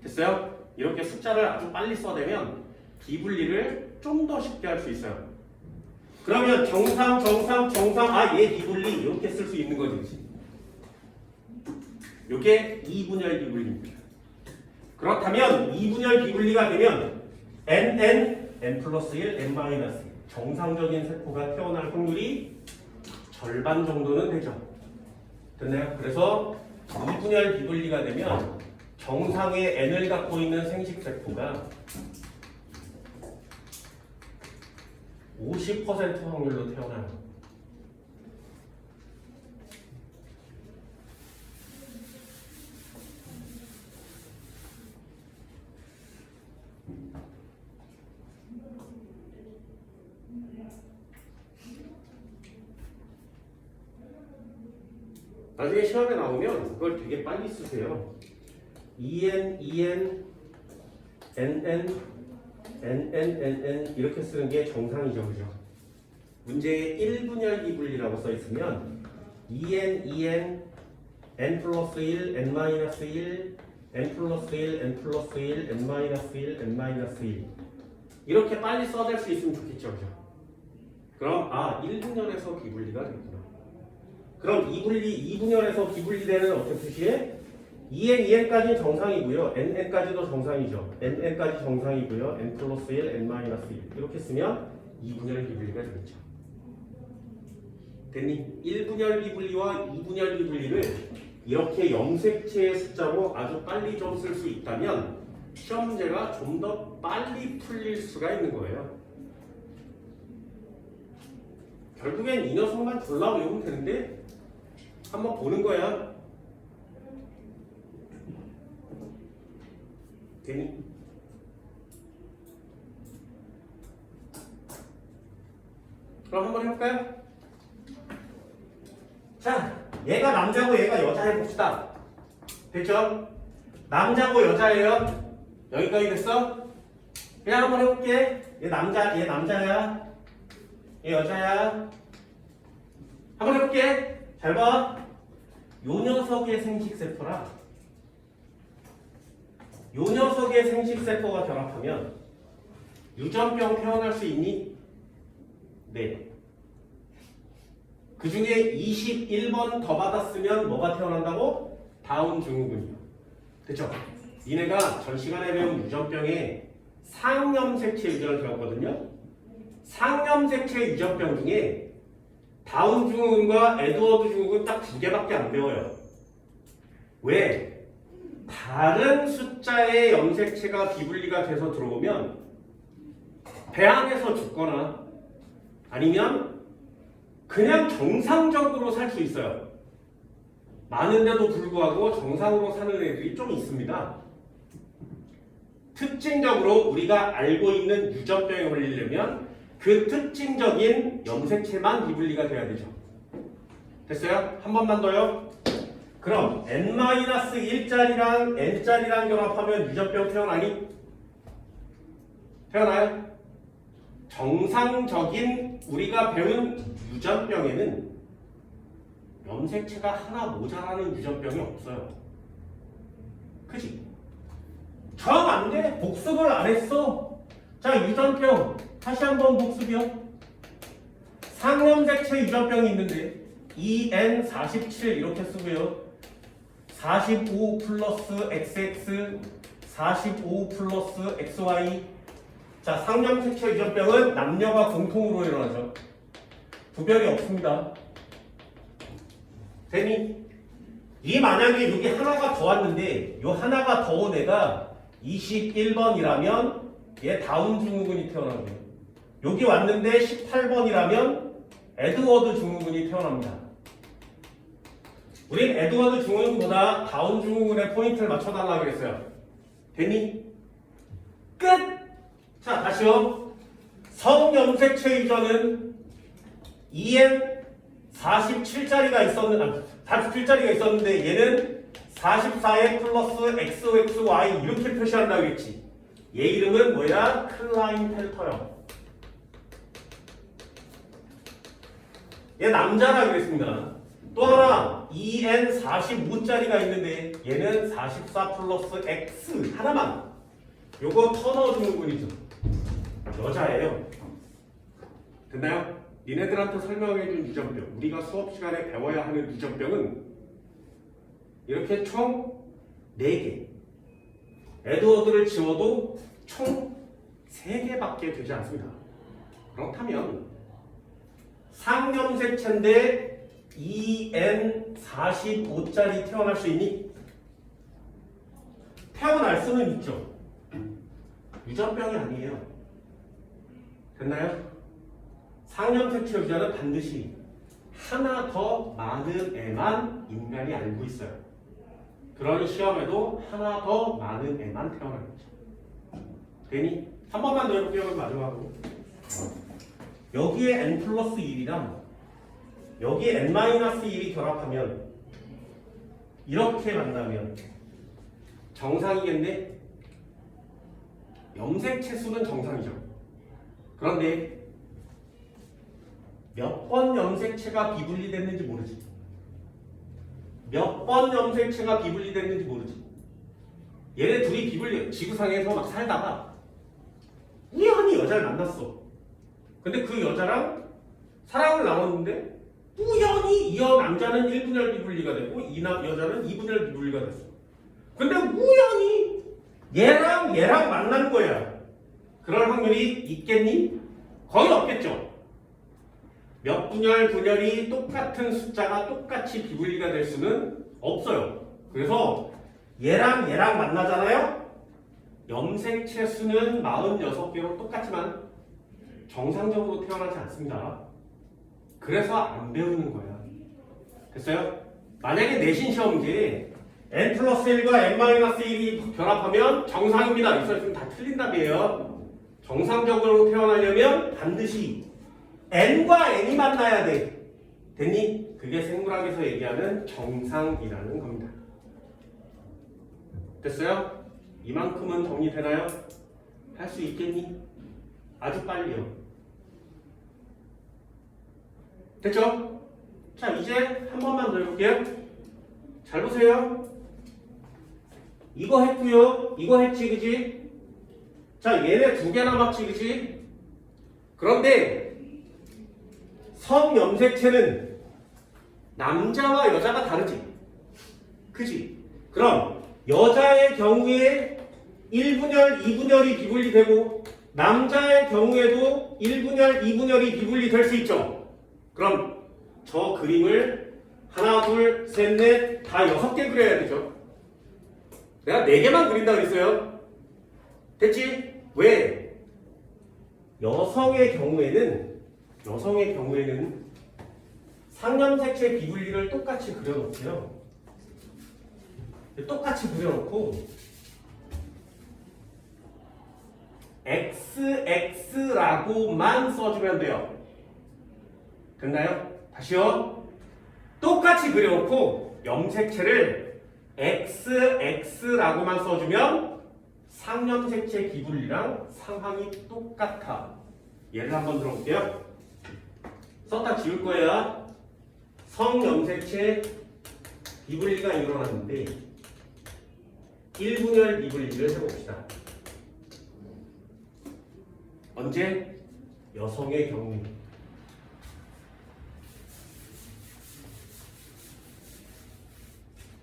됐어요? 이렇게 숫자를 아주 빨리 써내면 비분리를 좀 더 쉽게 할 수 있어요. 그러면 정상, 얘 비분리 이렇게 쓸 수 있는 거지. 이게 2분열 비분리입니다. 그렇다면 2분열 비분리가 되면 n 플러스 1, n-1 정상적인 세포가 태어날 확률이 절반 정도는 되죠. 됐나요? 그래서 2분열 비분리가 되면 정상의 n을 갖고 있는 생식세포가 50% 확률로 태어나요. 나중에 시험에 나오면 그걸 되게 빨리 쓰세요. EN, NN 이렇게 쓰는 게 정상이죠, 그죠? 문제에 1분열 비분리라고 써 있으면 EN, N 플러스 1, N-1, N 플러스 1, N 플러스 1, N-1, N-1 이렇게 빨리 써낼 수 있으면 좋겠죠, 그죠? 그럼 1분열에서 비분리가 되겠구나. 그럼 2분열에서 비분리되는 어떤 뜻이에요? EN까지는 정상이고요. NN까지도 정상이죠. NN까지 정상이고요. N 플러스 1, N-1 이렇게 쓰면 2분열 비분리가 되겠죠. 됐니? 1분열 비분리와 2분열 비분리를 이렇게 염색체의 숫자로 아주 빨리 좀 쓸 수 있다면 시험 문제가 좀 더 빨리 풀릴 수가 있는 거예요. 결국엔 이 녀석만 졸라 외우면 되는데 한번 보는 거야. 되니? 그럼 한번 해볼까요? 자, 얘가 남자고 얘가 여자 해봅시다. 됐죠? 남자고 여자예요. 여기까지 됐어? 그냥 한번 해볼게. 얘 남자야. 얘 여자야. 한번 해볼게. 잘 봐. 요 녀석의 생식세포랑 요 녀석의 생식세포가 결합하면 유전병 태어날 수 있니? 네. 그 중에 21번 더 받았으면 뭐가 태어난다고? 다운 증후군이요. 됐죠? 니네가 전 시간에 배운 유전병에 상염색체 유전을 배웠거든요. 상염색체 유전병 중에 다운 증후군과 에드워드 증후군 딱 두 개밖에 안 배워요. 왜? 다른 숫자의 염색체가 비분리가 돼서 들어오면 배양해서 죽거나 아니면 그냥 정상적으로 살 수 있어요. 많은데도 불구하고 정상으로 사는 애들이 좀 있습니다. 특징적으로 우리가 알고 있는 유전병에 걸리려면 그 특징적인 염색체만 비분리가 돼야 되죠. 됐어요? 한 번만 더요. 그럼 n-1짜리랑 n짜리랑 결합하면 유전병 태어나니? 태어나요? 정상적인 우리가 배운 유전병에는 염색체가 하나 모자라는 유전병이 없어요. 그치? 정 안 돼. 복습을 안 했어. 자, 유전병 다시 한번 복습이요. 상염색체 유전병이 있는데 EN47 이렇게 쓰고요. 45 플러스 XX 45 플러스 XY. 자, 상염색체 유전병은 남녀가 공통으로 일어나죠. 구별이 없습니다. 되니? 이 만약에 여기 하나가 더 왔는데 이 하나가 더 온 애가 21번이라면 얘 다운 증후군이 태어납니다. 여기 왔는데 18번이라면 에드워드 증후군이 태어납니다. 우린 에드워드 증후군보다 다운 증후군의 포인트를 맞춰달라고 그랬어요. 되니? 끝! 자, 다시요. 성염색체 유전은 EN 47짜리가 있었는데 얘는 44에 플러스 XY 이렇게 표시한다고 했지. 얘 이름은 뭐야? 클라인펠터형. 얘 남자라고 했습니다. 또 하나 2N45짜리가 있는데 얘는 44 플러스 X 하나만. 요거 터 넣어주는 분이죠. 여자예요. 됐나요? 니네들한테 설명해준 유전병, 우리가 수업 시간에 배워야 하는 유전병은 이렇게 총 4개. 에드워드를 지워도 총 3개밖에 되지 않습니다. 그렇다면 상염색체인데 2N45짜리 태어날 수 있니? 태어날 수는 있죠. 유전병이 아니에요. 됐나요? 상염색체 유전은 반드시 하나 더 많은 애만 인간이 알고 있어요. 그런 시험에도 하나 더 많은 애만 태어나겠죠. 되니? 한 번만 더 해볼게요. 마지막으로. 여기에 n 플러스 1이랑 여기에 n 마이너스 1이 결합하면 이렇게 만나면 정상이겠네? 염색체 수는 정상이죠. 그런데 몇 번 염색체가 비분리됐는지 모르지. 몇 번 염색체가 비분리됐는지 모르지. 얘네 둘이 지구상에서 막 살다가 우연히 여자를 만났어. 근데 그 여자랑 사랑을 나눴는데 우연히 이 남자는 1분열 비분리가 되고 이 여자는 2분열 비분리가 됐어. 근데 우연히 얘랑 만난 거야. 그럴 확률이 있겠니? 거의 없겠죠. 몇 분열이 똑같은 숫자가 똑같이 비분리가 될 수는 없어요. 그래서 얘랑 만나잖아요. 염색체 수는 46개로 똑같지만 정상적으로 태어나지 않습니다. 그래서 안 배우는 거야. 됐어요? 만약에 내신 시험지에 n 플러스 1과 n 마이너스 1이 결합하면 정상입니다. 이 있으면 다 틀린 답이에요. 정상적으로 태어나려면 반드시 n과 n이 만나야 돼. 됐니? 그게 생물학에서 얘기하는 정상이라는 겁니다. 됐어요? 이만큼은 정리되나요? 할 수 있겠니? 아주 빨리요. 됐죠? 자, 이제 한 번만 더 해볼게요. 잘 보세요. 이거 했고요. 이거 했지, 그지? 자, 얘네 2개 남았지, 그지? 그런데 성염색체는 남자와 여자가 다르지? 그지? 그럼 여자의 경우에 1분열, 2분열이 비분리되고 남자의 경우에도 1분열, 2분열이 비분리될 수 있죠? 그럼 저 그림을 하나, 둘, 셋, 넷 다 6개 그려야 되죠? 내가 4개만 그린다고 그랬어요. 됐지? 왜? 여성의 경우에는 상염색체 비분리를 똑같이 그려놓고요. 똑같이 그려놓고 XX라고만 써주면 돼요. 됐나요? 다시요. 똑같이 그려놓고 염색체를 XX라고만 써주면 상염색체 비분리랑 상황이 똑같아. 예를 한번 들어볼게요. 썼다 지울 거야. 성염색체 비분리가 일어났는데 1분열 비분리를 해봅시다. 언제? 여성의 경우에.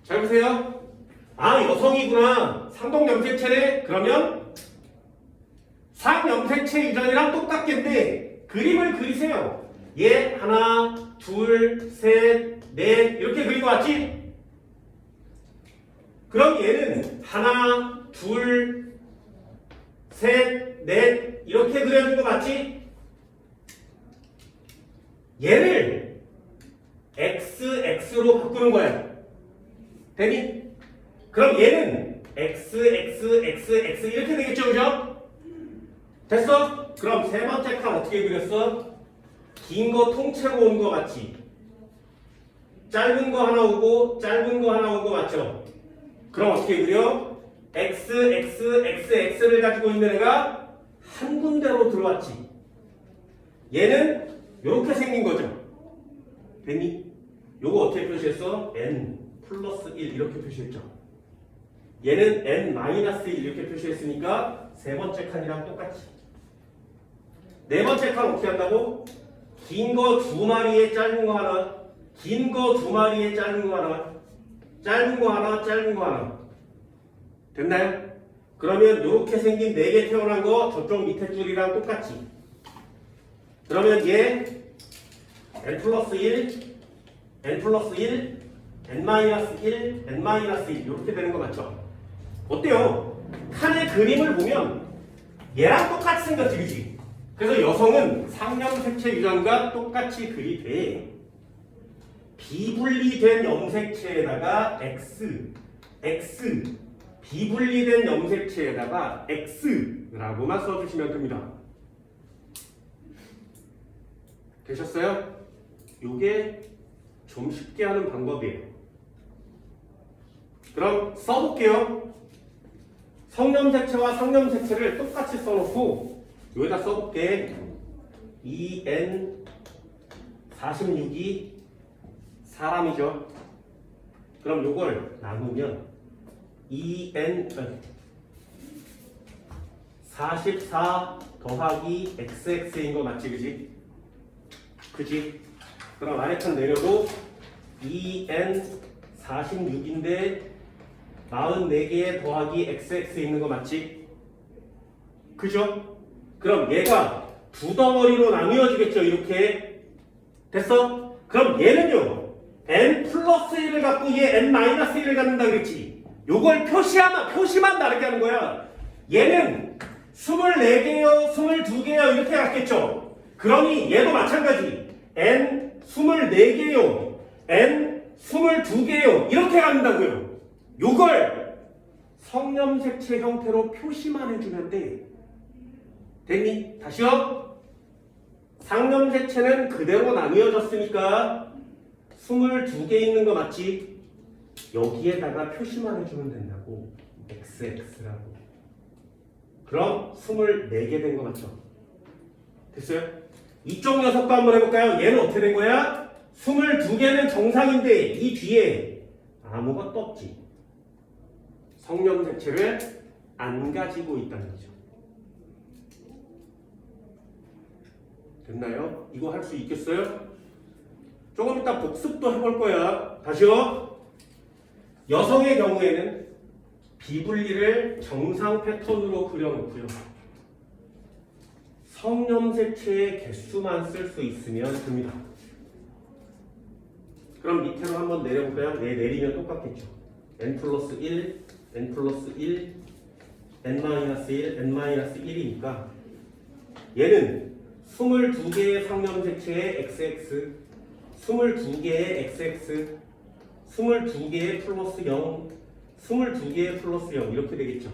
잘 보세요. 아, 여성이구나. 상동염색체네. 그러면 상염색체 유전이랑 똑같겠는데 그림을 그리세요. 얘 하나, 둘, 셋, 넷 이렇게 그리고 왔지? 그럼 얘는 하나, 둘, 셋, 넷 이렇게 그려진 거 맞지? 얘를 XX로 바꾸는 거야. 되니? 그럼 얘는 XXXX 이렇게 되겠죠, 그죠? 됐어? 그럼 세 번째 칸 어떻게 그렸어? 긴 거 통째로 온 거 맞지? 짧은 거 하나 오고 짧은 거 하나 온 거 맞죠? 그럼 어떻게 그려? x를 가지고 있는 애가 한 군데로 들어왔지. 얘는 이렇게 생긴 거죠. 됐니? 요거 어떻게 표시했어? n 플러스 1 이렇게 표시했죠. 얘는 n 마이너스 1 이렇게 표시했으니까 세 번째 칸이랑 똑같이. 네 번째 칸 어떻게 한다고? 긴 거 두 마리에 짧은 거 하나, 긴 거 두 마리에 짧은 거 하나, 짧은 거 하나, 짧은 거 하나. 됐나요? 그러면 이렇게 생긴 4개 태어난 거 저쪽 밑에 줄이랑 똑같이. 그러면 얘 n 플러스 1, n 플러스 1, n 마이너스 1, n 마이너스 1 이렇게 되는 거 맞죠? 어때요? 칸의 그림을 보면 얘랑 똑같이 생겼지, 그지? 그래서 여성은 상염색체 유전과 똑같이 그리 돼. 비분리된 염색체에다가 X, 비분리된 염색체에다가 X라고만 써주시면 됩니다. 되셨어요? 요게 좀 쉽게 하는 방법이에요. 그럼 써볼게요. 성염색체와 상염색체를 똑같이 써놓고 여기다 써볼게. 2N46이 사람이죠. 그럼 요걸 나누면 44 더하기 XX인 거 맞지, 그지? 그지? 그럼 아래 칸 내려도 2N46인데 44개 더하기 XX 있는 거 맞지? 그죠? 그럼 얘가 두 덩어리로 나뉘어지겠죠, 이렇게. 됐어? 그럼 얘는요, n 플러스 1을 갖고 얘 n 마이너스 1을 갖는다 그랬지. 요걸 표시만 다르게 하는 거야. 얘는 24개요, 22개요 이렇게 갔겠죠. 그러니 얘도 마찬가지. n 24개요, n 22개요 이렇게 갖는다고요. 요걸 성염색체 형태로 표시만 해주면 돼. 됐니? 다시요. 상염색체는 그대로 나뉘어졌으니까 22개 있는 거 맞지? 여기에다가 표시만 해주면 된다고. XX라고. 그럼 24개 된 거 맞죠? 됐어요? 이쪽 녀석도 한번 해볼까요? 얘는 어떻게 된 거야? 22개는 정상인데 이 뒤에 아무것도 없지. 성염색체를 안 가지고 있다는 거죠. 됐나요? 이거 할 수 있겠어요? 조금 이따 복습도 해볼 거야. 다시요. 여성의 경우에는 비분리를 정상 패턴으로 그려놓고요. 성염색체의 개수만 쓸 수 있으면 됩니다. 그럼 밑으로 한번 내려볼까요? 네, 내리면 똑같겠죠. n 플러스 1, n 플러스 1, n 마이너스 1, n 마이너스 1이니까 얘는 22개의 상염색체의 XX, 22개의 XX, 22개의 플러스 0, 22개의 플러스 0 이렇게 되겠죠.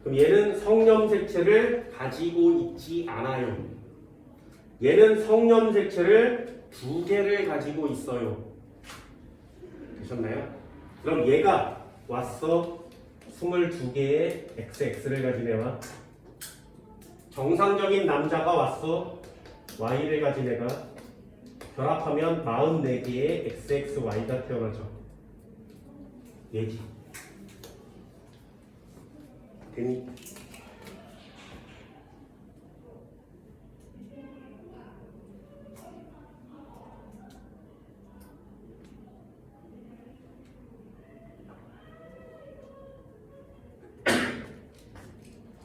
그럼 얘는 성염색체를 가지고 있지 않아요. 얘는 성염색체를 2개를 가지고 있어요. 되셨나요? 그럼 얘가 왔어. 22개의 XX를 가진 애와 정상적인 남자가 왔어. Y를 가진 애가 결합하면 44개의 XXY가 태어나죠. 얘지. 되니?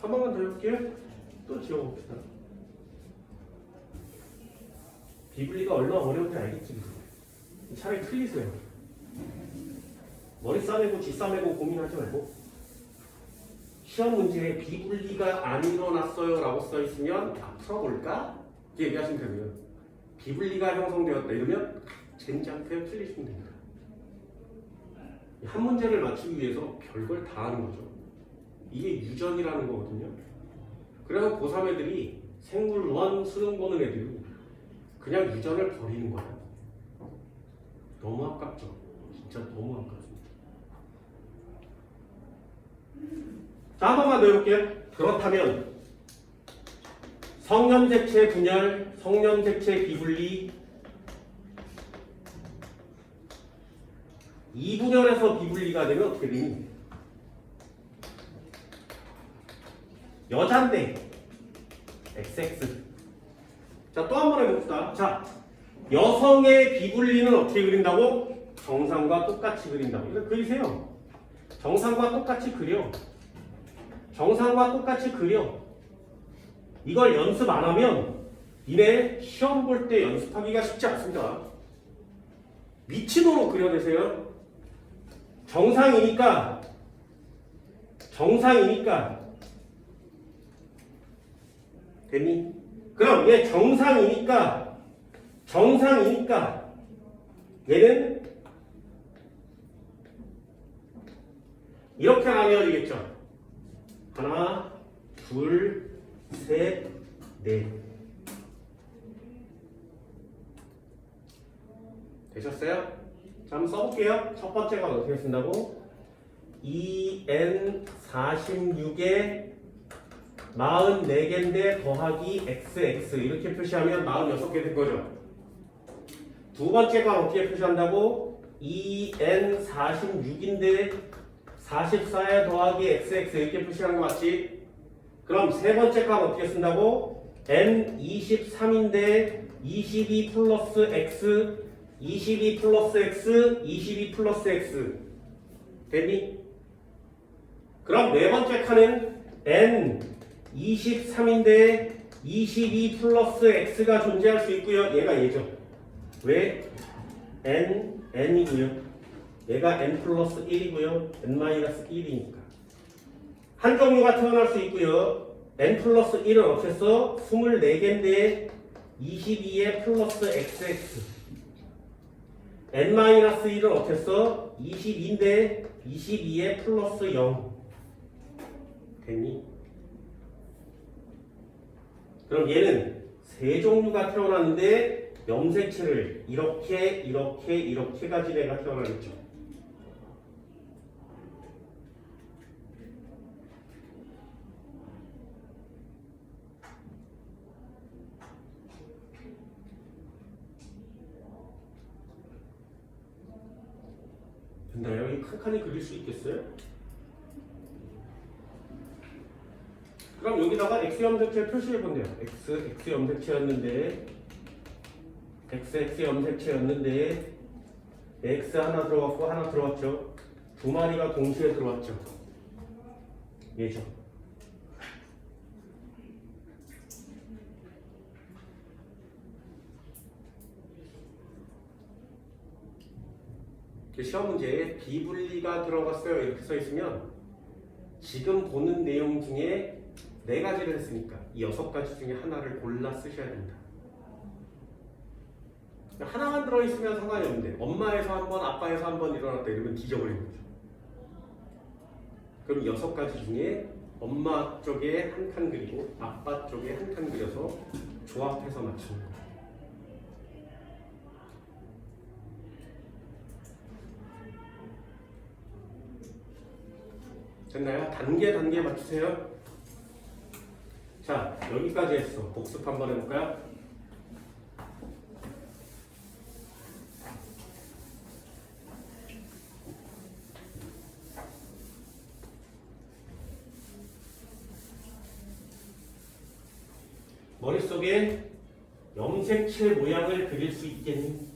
한 번만 더 해볼게요. 또 지워봅시다. 비블리가 얼마나 어려운지 알겠지? 차라리 틀리세요. 머리 싸매고 쥐 싸매고 고민하지 말고 시험 문제에 비분리가 안 일어났어요 라고 써있으면 풀어볼까? 이렇게 얘기하시면 되고요. 비분리가 형성되었다 이러면 젠장 그냥 틀리시면 됩니다. 한 문제를 맞추기 위해서 별걸 다 하는 거죠. 이게 유전이라는 거거든요. 그래서 고3 애들이 생물원 수능 보는 애들이 그냥 유전을 버리는 거예요. 너무 아깝죠. 진짜 너무 아깝습니다. 자, 한 번만 더 해볼게요. 그렇다면 성염색체 분열, 성염색체 비분리, 이분열에서 비분리가 되면 어떻게 되니? 여잔데 XX. 자, 또 한 번 해봅시다. 자, 여성의 비분리는 어떻게 그린다고? 정상과 똑같이 그린다고. 이거 그리세요. 정상과 똑같이 그려. 정상과 똑같이 그려. 이걸 연습 안 하면 니네 시험 볼 때 연습하기가 쉽지 않습니다. 미치도록 그려내세요. 정상이니까 됐니? 그럼 얘 정상이니까 얘는 이렇게 나뉘어지겠죠. 하나, 둘, 셋, 넷. 되셨어요? 자, 한번 써볼게요. 첫 번째가 어떻게 쓴다고? 2n46에 44개인데 더하기 xx 이렇게 표시하면 46개 된 거죠. 두 번째가 어떻게 표시한다고? 2n46인데 44에 더하기 xx 이렇게 표시한 거 맞지? 그럼 세 번째 값 어떻게 쓴다고? n23인데 22 플러스 x 22 플러스 x 22 플러스 x 됐니? 그럼 네 번째 칸은 n23인데 22 플러스 x가 존재할 수 있고요. 얘가 얘죠. 왜? n이고요. 얘가 n 플러스 1이고요. n 마이너스 1이니까. 한 종류가 태어날 수 있고요. n 플러스 1은 어떻게 써? 24개인데 22에 플러스 xx. n 마이너스 1은 어떻게 써? 22인데 22에 플러스 0. 됐니? 그럼 얘는 세 종류가 태어났는데 염색체를 이렇게 가진 애가 태어나겠죠. 됐나요? 여기 한 칸이 그릴 수 있겠어요? 그럼 여기다가 x 염색체 표시해 본대요. x 염색체였는데 x 염색체였는데 x 하나 들어갔고 하나 들어갔죠. 두 마리가 동시에 들어왔죠. 얘죠. 시험 문제에 비분리가 들어갔어요 이렇게 써 있으면 지금 보는 내용 중에 4가지를 했으니까 이 6가지 중에 하나를 골라 쓰셔야 됩니다. 하나만 들어있으면 상관이 없는데 엄마에서 한 번, 아빠에서 한 번 일어났다 이러면 뒤져버리는 거죠. 그럼 6가지 중에 엄마 쪽에 한 칸 그리고 아빠 쪽에 한 칸 그려서 조합해서 맞추는 거예요. 됐나요? 단계 맞추세요. 자, 여기까지 했어. 복습 한번 해볼까요? 머릿속에 염색체 모양을 그릴 수 있겠니?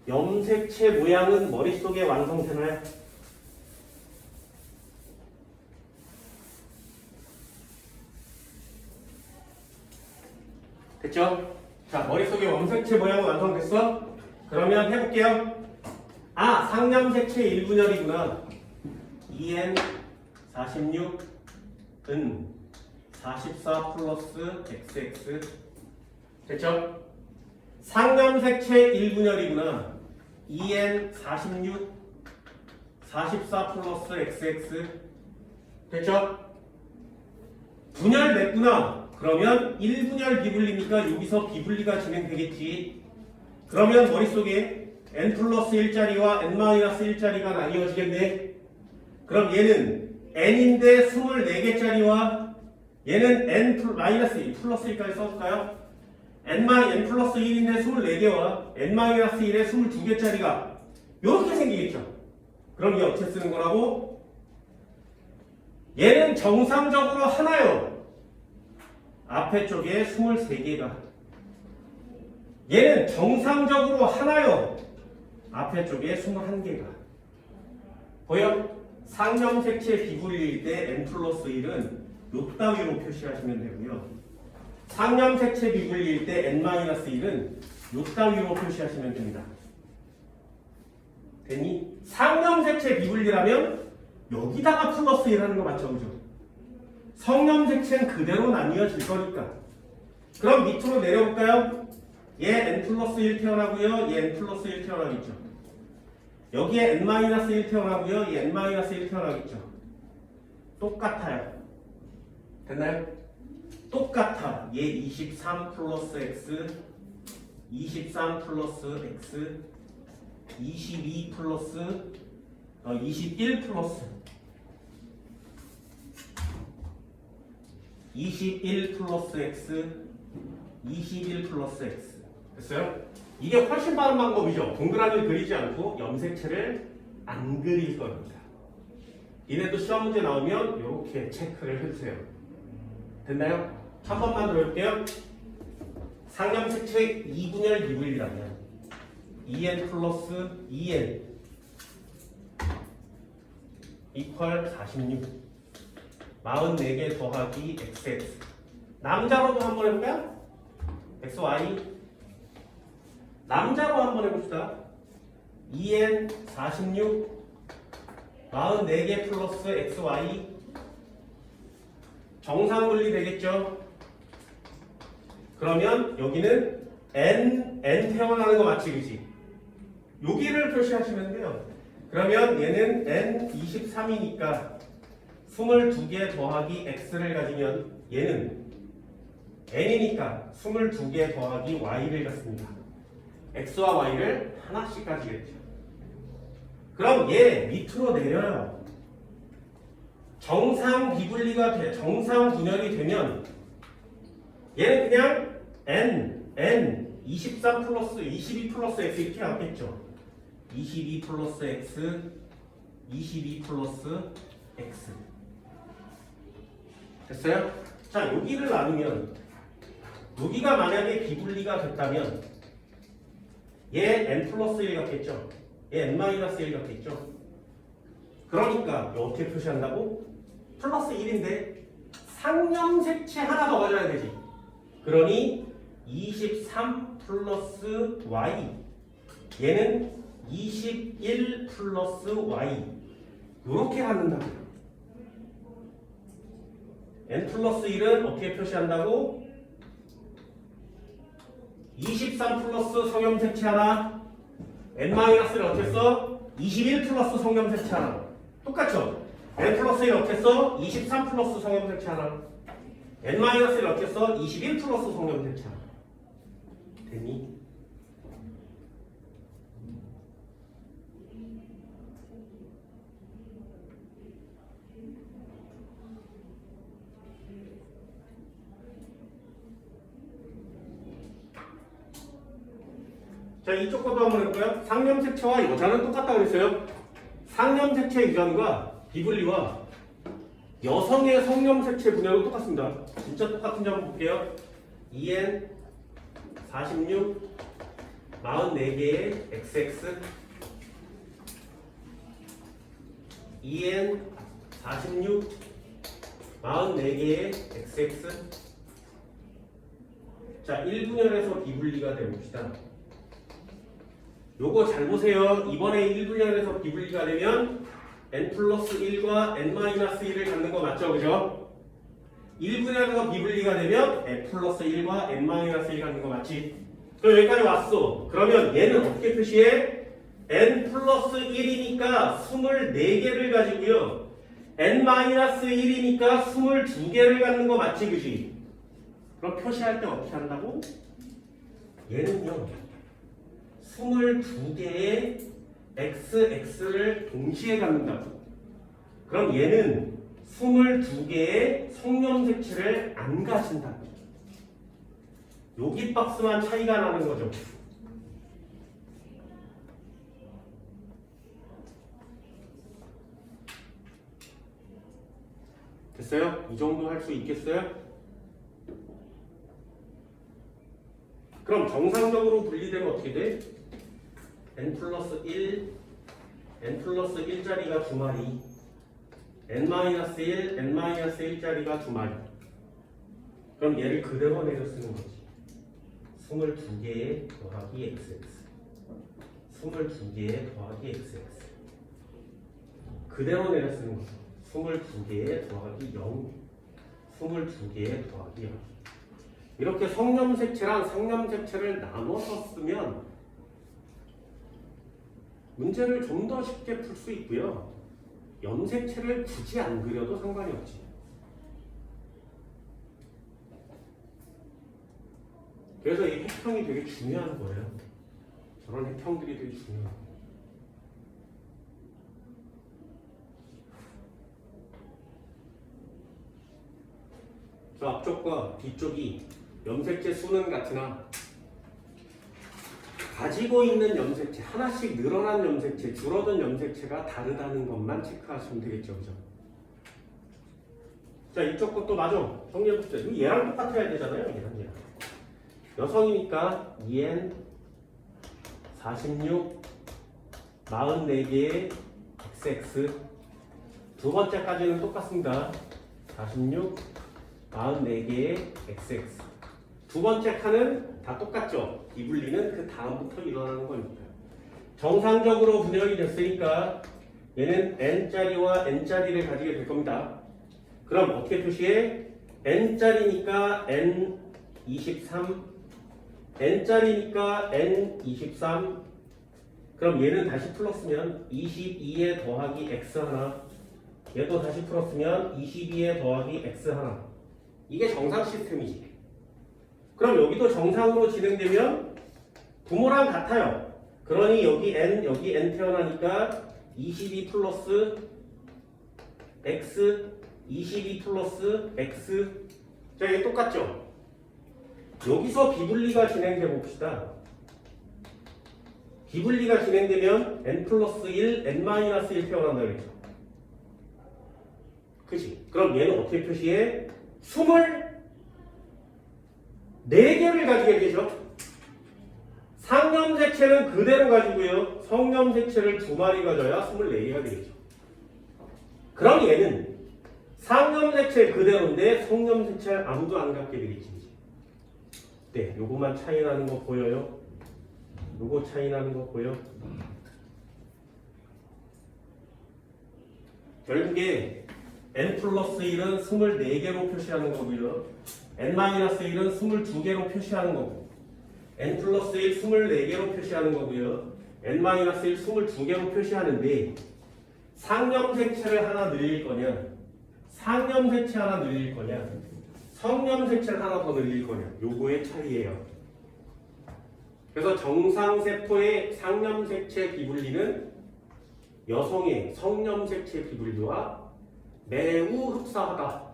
염색체 모양은 머릿속에 완성되나요? 됐죠? 자, 머릿속에 염색체 모양은 완성됐어? 그러면 해볼게요. 아, 상염색체 1분열이구나. 2n46은 44 플러스 xx 됐죠? 상염색체 1분열이구나. 2n46 44 플러스 xx 됐죠? 분열됐구나. 그러면 1분열 비분리니까 여기서 비분리가 진행되겠지. 그러면 머릿속에 n 플러스 1짜리와 n 마이너스 1짜리가 나뉘어지겠네. 그럼 얘는 n인데 24개짜리와 얘는 n-1 플러스 1까지 써볼까요? n 플러스 1인데 24개와 n-1에 22개짜리가 이렇게 생기겠죠. 그럼 이게 어떻게 쓰는 거라고? 얘는 정상적으로 하나요. 앞에 쪽에 23개가. 얘는 정상적으로 하나요. 앞에 쪽에 21개가. 보여? 상념색체 비분리일 때 n 플러스 1은 요 따위로 표시하시면 되고요. 상념색체 비분리일 때 n-1은 요 따위로 표시하시면 됩니다. 됐니? 상념색체 비분리라면 여기다가 플러스 1 하는 거 맞죠? 그죠? 성념색체는 그대로 나뉘어질 거니까. 그럼 밑으로 내려볼까요? 얘 n 플러스 1 태어나고요. 얘 n 플러스 1 태어나겠죠. 여기에 n-1 태어나고요. 얘 n-1 태어나겠죠. 똑같아요. 됐나요? 똑같아. 얘 23 플러스 x, 23 플러스 x, 22 플러스 21 플러스 21 플러스 x, 21 플러스 x. 됐어요? 이게 훨씬 빠른 방법이죠. 동그라미를 그리지 않고 염색체를 안 그릴 겁니다. 이래도 시험 문제 나오면 이렇게 체크를 해주세요. 됐나요? 한 번만 더 해볼게요. 상념색체 2분열 비분리라면 2n 플러스 2n 이퀄 46 44개 더하기 xx. 남자로도 한번 해볼까요? xy. 남자로 한번 해봅시다. 2n 46 44개 플러스 xy. 정상분리 되겠죠? 그러면 여기는 n 태어나는 거 맞지, 그지? 여기를 표시하시면 돼요. 그러면 얘는 n 23이니까 22개 더하기 x를 가지면 얘는 n이니까 22개 더하기 y를 갖습니다. x와 y를 하나씩 가지겠죠. 그럼 얘 밑으로 내려요. 정상 비분리가 정상 분열이 되면 얘는 그냥 n 23 플러스 22 플러스 x 이렇게 나왔겠죠. 22 플러스 x, 22 플러스 x. 됐어요? 자, 여기를 나누면 여기가 만약에 비분리가 됐다면 얘 n 플러스 1 같겠죠. 얘 n-1 같겠죠. 그러니까 이거 어떻게 표시한다고? 플러스 1인데 상념색체 하나 더 가져야 되지. 그러니 23 플러스 y. 얘는 21 플러스 y. 이렇게 갖는다고요. n 플러스 1은 어떻게 표시한다고? 23 플러스 성염색체 하나. n-를 어떻게 써? 21 플러스 성염색체 하나. 똑같죠? n 플러스 1 어떻게 써? 23 플러스 성염색체 하나. n-1 어떻게 써? 21 플러스 성염색체 하나. 됐니? 자, 이쪽 것도 한번 해볼까요? 상념색체와 여자는 똑같다고 그랬어요. 상념색체 유전과 비분리와 여성의 성념색체 분열은 똑같습니다. 진짜 똑같은지 한번 볼게요. 2n 46 44개의 xx 2n 46 44개의 xx. 자, 1분열에서 비분리가 되봅시다. 요거 잘 보세요. 이번에 1분열에서 비분리가 되면 n 플러스 1과 n-1을 갖는 거 맞죠? 그죠? 1분열에서 비분리가 되면 n 플러스 1과 n-1을 갖는 거 맞지? 그럼 여기까지 왔어. 그러면 얘는 어떻게 표시해? n 플러스 1이니까 24개를 가지고요. n-1이니까 22개를 갖는 거 맞지? 그지? 그럼 표시할 때 어떻게 한다고? 얘는요. 22개의 xx를 동시에 갖는다고. 그럼 얘는 22개의 성염색체를 안 가진다. 여기 박스만 차이가 나는 거죠. 됐어요? 이 정도 할 수 있겠어요? 그럼 정상적으로 분리되면 어떻게 돼? n 플러스 1, n 플러스 1짜리가 2마리, n-1, n-1짜리가 2마리. 그럼 얘를 그대로 내려 쓰는 거지. 22개 더하기 xx, 22개 더하기 xx. 그대로 내려 쓰는 거죠. 22개 더하기 0, 22개 더하기 0. 이렇게 성염색체랑 상염색체를 나눠서 쓰면 문제를 좀 더 쉽게 풀 수 있고요. 염색체를 굳이 안 그려도 상관이 없지. 그래서 이 핵형이 되게 중요한 거예요. 저런 핵형들이 되게 중요한 거예요. 저 앞쪽과 뒤쪽이 염색체 수는 같으나 가지고 있는 염색체, 하나씩 늘어난 염색체, 줄어든 염색체가 다르다는 것만 체크하시면 되겠죠. 그죠? 자, 이쪽 것도 마저 정리해봅시다. 얘랑 똑같아야 되잖아요. 얘랑. 여성이니까 2n 46 44개의 xx. 두 번째까지는 똑같습니다. 46 44개의 xx. 두 번째 칸은 다 똑같죠. 이 분리는 그 다음부터 일어나는 거니까. 정상적으로 분열이 됐으니까 얘는 n짜리와 n짜리를 가지게 될 겁니다. 그럼 어떻게 표시해? n짜리니까 n23, n짜리니까 n23. 그럼 얘는 다시 풀었으면 22에 더하기 x 하나, 얘도 다시 풀었으면 22에 더하기 x 하나. 이게 정상 시스템이지. 그럼 여기도 정상으로 진행되면 부모랑 같아요. 그러니 여기 n 태어나니까 22 플러스 x, 22 플러스 x. 자, 이게 똑같죠? 여기서 비분리가 진행돼 봅시다. 비분리가 진행되면 n 플러스 1, n-1 태어난다 그랬죠. 그치? 그럼 얘는 어떻게 표시해? 24개를 가지게 되죠. 상염색체는 그대로 가지고요. 성염색체를 2마리 가져야 24개가 되겠죠. 그럼 얘는 상염색체 그대로인데 성염색체를 아무도 안 갖게 되겠지. 네, 요거만 차이 나는 거 보여요? 요거 차이 나는 거 보여? 결국에 n 플러스 1은 24개로 표시하는 거고요. n-1은 22개로 표시하는 거고, n 플러스 1 24개로 표시하는 거고요. n-1 22개로 표시하는데 상염색체를 하나 늘릴 거냐, 상염색체 하나 늘릴 거냐, 성염색체를 하나 더 늘릴 거냐, 요거의 차이예요. 그래서 정상세포의 상염색체 비분리는 여성의 성염색체 비분리와 매우 흡사하다.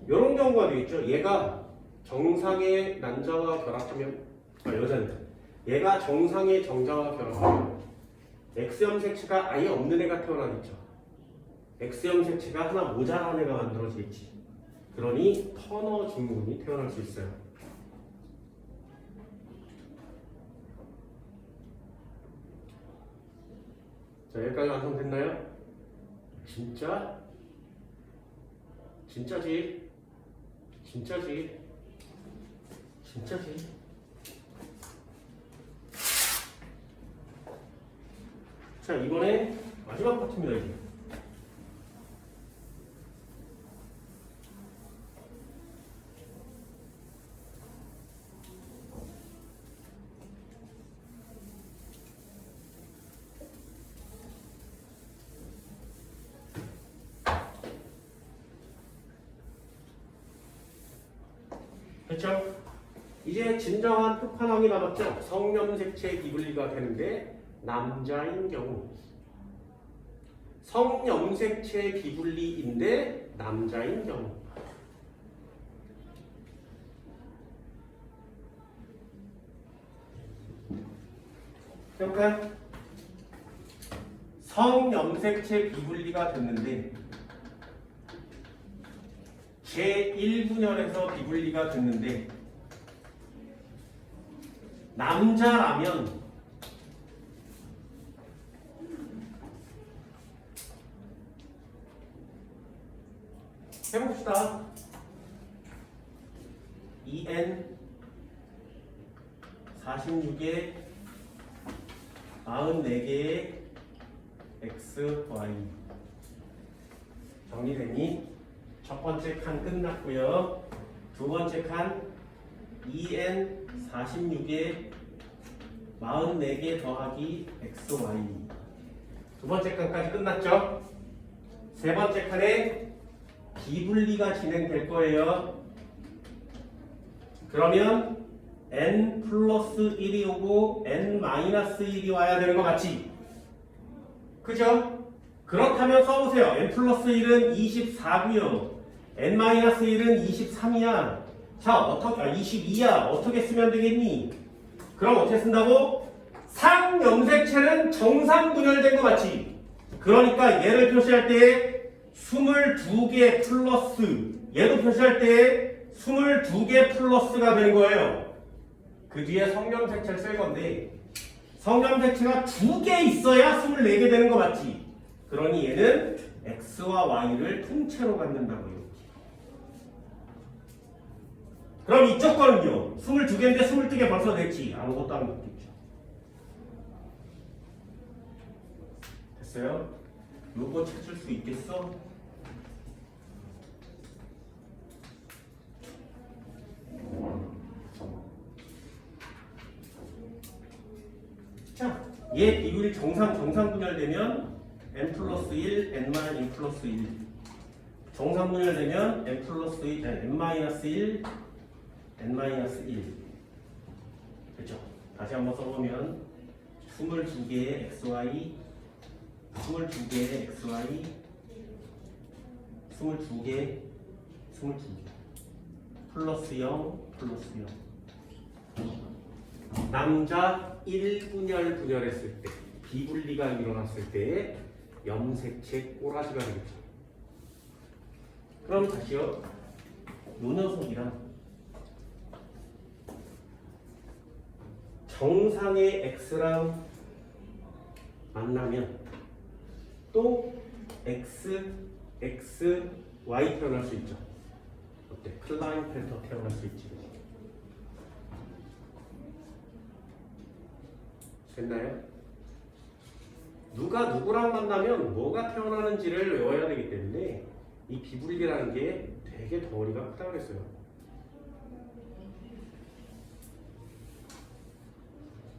이런 경우가 되겠죠. 얘가 정상의 난자와 결합하면, 여자는 얘가 정상의 정자와 결합하면 X형 색체가 아예 없는 애가 태어나겠죠. X형 색체가 하나 모자란 애가 만들어지겠지. 그러니 터너 증후군이 태어날 수 있어요. 자, 여기까지 완성됐나요? 진짜? 진짜지? 진짜지? 진짜지? 자, 이번에 마지막 파트입니다. 이제. 그렇죠? 이제 진정한 끝판왕이 남았죠. 성염색체 비분리가 되는데 남자인 경우 성염색체 비분리인데 남자인 경우 그러니까 성염색체 비분리가 됐는데 제1분열에서 비분리가 됐는데 남자라면 해봅시다. EN 46에 44개의 X, Y 정리되니 첫 번째 칸 끝났고요. 두 번째 칸 EN 46에 44개 더하기 X, Y 두 번째 칸까지 끝났죠? 세 번째 칸에 비분리가 진행될 거예요. 그러면 N 플러스 1이 오고 N 마이너스 1이 와야 되는 거 맞지? 그죠? 그렇다면 써보세요. N 플러스 1은 24고요. N 마이너스 1은 23이야. 자, 어떻게 22야. 어떻게 쓰면 되겠니? 그럼 어떻게 쓴다고? 상염색체는 정상 분열된 거 맞지? 그러니까 얘를 표시할 때 22개 플러스 얘도 표시할 때 22개 플러스가 되는 거예요. 그 뒤에 성염색체를 쓸 건데 성염색체가 2개 있어야 24개 되는 거 맞지? 그러니 얘는 X와 Y를 통째로 갖는다고요. 그럼 이쪽 거는요? 22개인데 22개 벌써 됐지? 아무것도 안 바뀌었죠. 됐어요? 요거 찾을 수 있겠어? 자, 얘 비율이 정상 분열되면 n 플러스 1, n 마이너스 1 플러스 1 정상 분열되면 n 플러스 1, n 마이너스 1, n 마이너스 1 그렇죠? 다시 한번 써보면 22개의 xy 22개의 xy 22개 플러스 0 플러스 0 남자 1분열 분열했을 때 비분리가 일어났을 때 염색체 꼬라지가 되겠죠. 그럼 다시요. 요 녀석이랑 정상의 X랑 만나면 또 X, Y 태어날 수 있죠. 어때? 클라인펠터 태어날 수 있지. 됐나요? 누가 누구랑 만나면 뭐가 태어나는지를 외워야 되기 때문에 이 비분리라는 게 되게 덩어리가 크다고 그랬어요.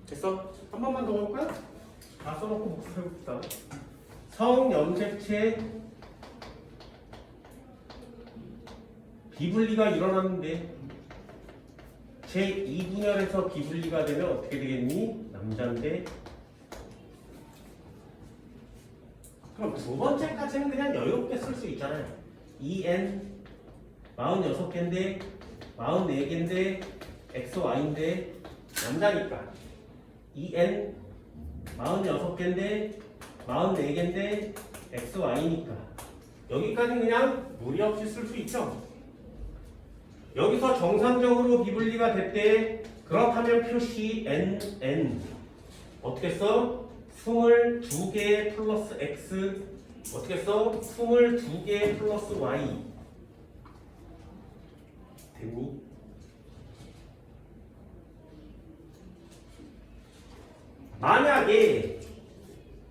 됐어? 한 번만 더 볼까요? 다 써놓고 복습해봅시다. 성염색체 비분리가 일어났는데 제2분열에서 비분리가 되면 어떻게 되겠니? 남자인데 그럼 두 번째까지는 그냥 여유롭게 쓸 수 있잖아요. EN 46개인데 44개인데 XY인데 남자니까 EN 46개인데 44개인데 XY니까 여기까지는 그냥 무리 없이 쓸 수 있죠. 여기서 정상적으로 비분리가 됐대. 그렇다면 표시 NN 어떻게 써? 22개 플러스 X 어떻게 써? 22개 플러스 Y 됐니?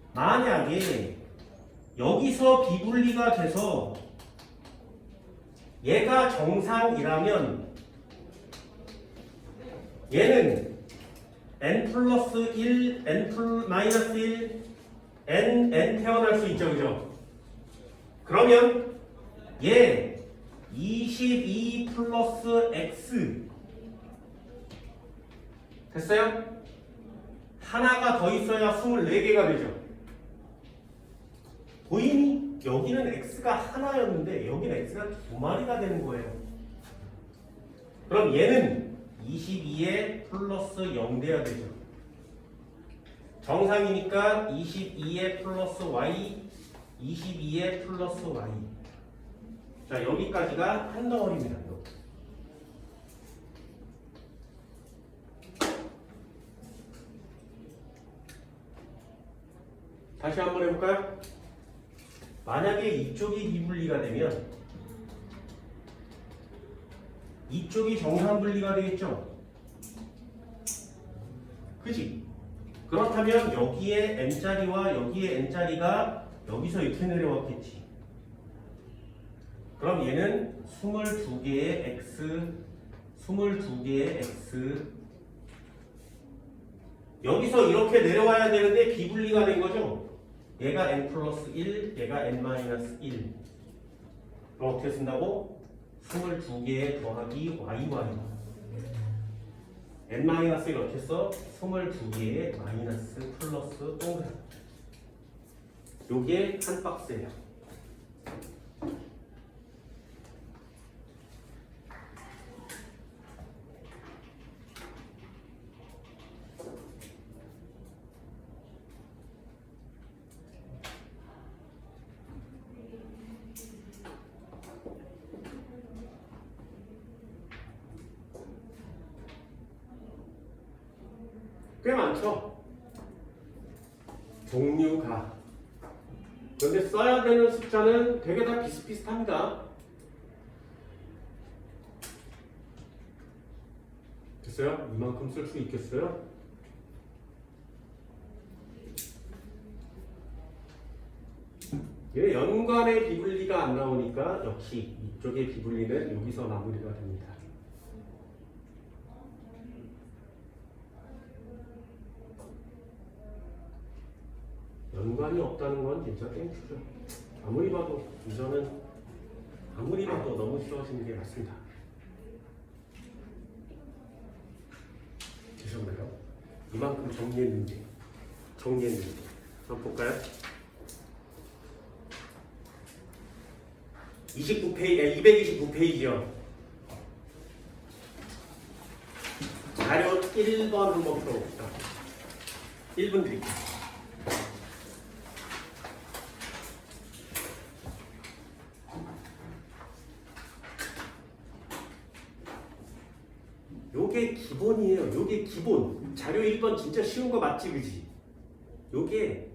만약에 여기서 비분리가 돼서 얘가 정상이라면 얘는 n 플러스 1, n 마이너스 1, n 태어날 수 있죠, 그죠? 그러면 얘 22 플러스 x 됐어요? 하나가 더 있어야 24개가 되죠. 보이니? 여기는 x가 하나였는데 여기는 x가 두 마리가 되는 거예요. 그럼 얘는 22에 플러스 0 돼야 되죠. 정상이니까 22에 플러스 y, 22에 플러스 y. 자, 여기까지가 한 덩어리입니다. 다시 한번 해볼까요? 만약에 이쪽이 비분리가 되면 이쪽이 정산분리가 되겠죠? 그지? 그렇다면 여기에 n자리와 여기에 n자리가 여기서 이렇게 내려왔겠지. 그럼 얘는 22개의 x, 22개의 x. 여기서 이렇게 내려와야 되는데 비분리가 된 거죠? 얘가 n 플러스 1, 얘가 n 마이너스 1. 그럼 어떻게 쓴다고? 22개 더하기 yy. n 마이너스 1 어떻게 써? 22개의 마이너스 플러스 동그라미. 요게 한 박스예요. 꽤 많죠? 종류가. 그런데 써야 되는 숫자는 되게 다 비슷비슷합니다. 됐어요? 이만큼 쓸 수 있겠어요? 얘 연관의 비분리가 안 나오니까 역시 이쪽의 비분리는 여기서 마무리가 됩니다. 연관이 없다는 건 진짜 땡큐죠. 아무리 봐도 이전은 아무리 봐도 너무 쉬워지는 게 맞습니다. 되셨나요? 이만큼 정리했는데 한번 볼까요? 229페이지요. 자료 1번 한번 풀어봅시다. 1분 드릴게요. 요게 기본이에요. 요게 기본. 자료 1번 진짜 쉬운 거 맞지, 그지? 요게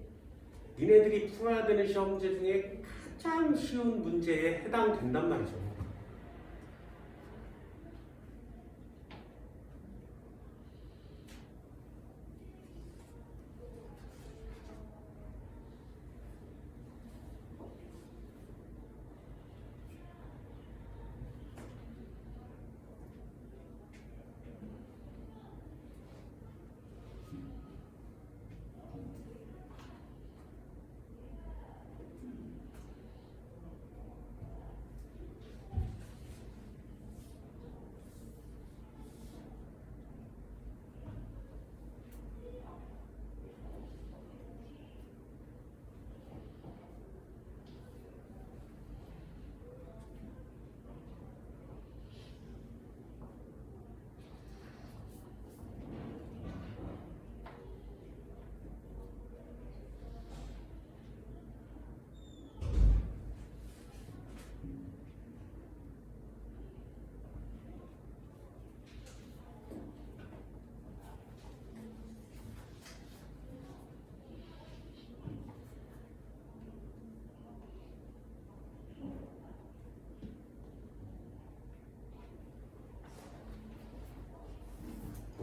니네들이 풀어야 되는 시험 문제 중에 가장 쉬운 문제에 해당된단 말이죠.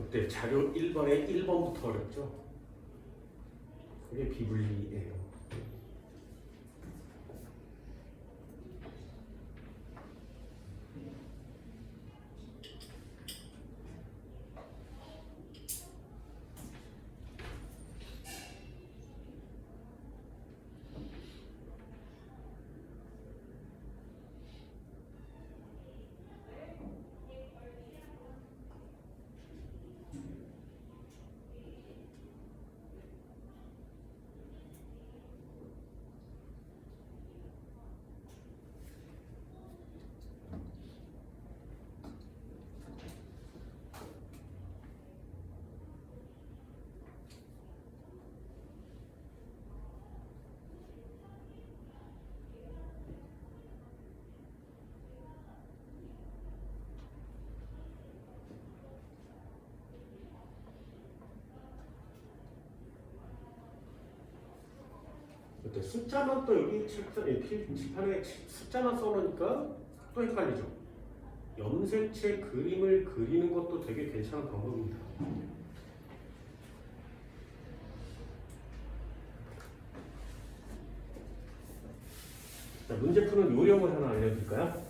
어때? 자료 1번에 1번부터 어렵죠? 그게 비분리예요. 숫자만 또 여기 칠판에 숫자만 써놓으니까 또 헷갈리죠. 염색체 그림을 그리는 것도 되게 괜찮은 방법입니다. 자, 문제 푸는 요령을 하나 알려드릴까요?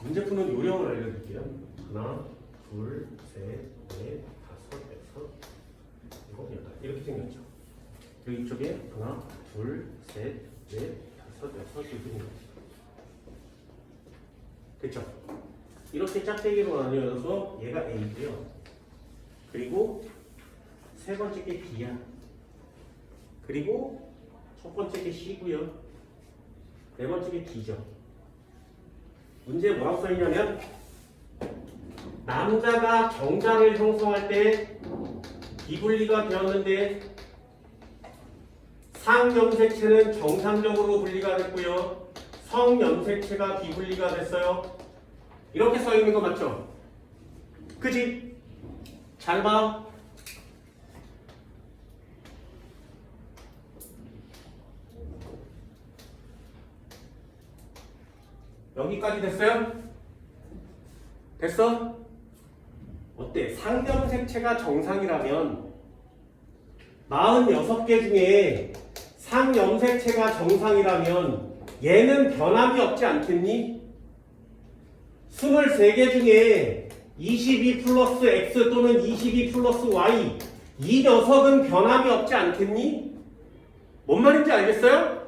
문제 푸는 요령을 알려드릴게요. 하나, 둘, 셋, 넷, 다섯, 여섯, 일곱, 여덟. 이렇게 생겼죠. 여기 이쪽에 하나, 둘, 셋, 넷, 다섯, 여섯, 이렇게 생겼죠. 됐죠? 이렇게 짝대기로 나뉘어서 얘가 A고요. 그리고 세 번째 게 B야. 그리고 첫 번째 게 C고요. 네 번째 게 D죠. 문제에 뭐라고 써있냐면 남자가 정자를 형성할 때 비분리가 되었는데 상염색체는 정상적으로 분리가 됐고요. 성염색체가 비분리가 됐어요. 이렇게 써있는 거 맞죠? 그지? 잘 봐. 여기까지 됐어요? 됐어? 어때? 상염색체가 정상이라면 46개 중에 상염색체가 정상이라면 얘는 변함이 없지 않겠니? 23개 중에 22 플러스 X 또는 22 플러스 Y 이 녀석은 변함이 없지 않겠니? 뭔 말인지 알겠어요?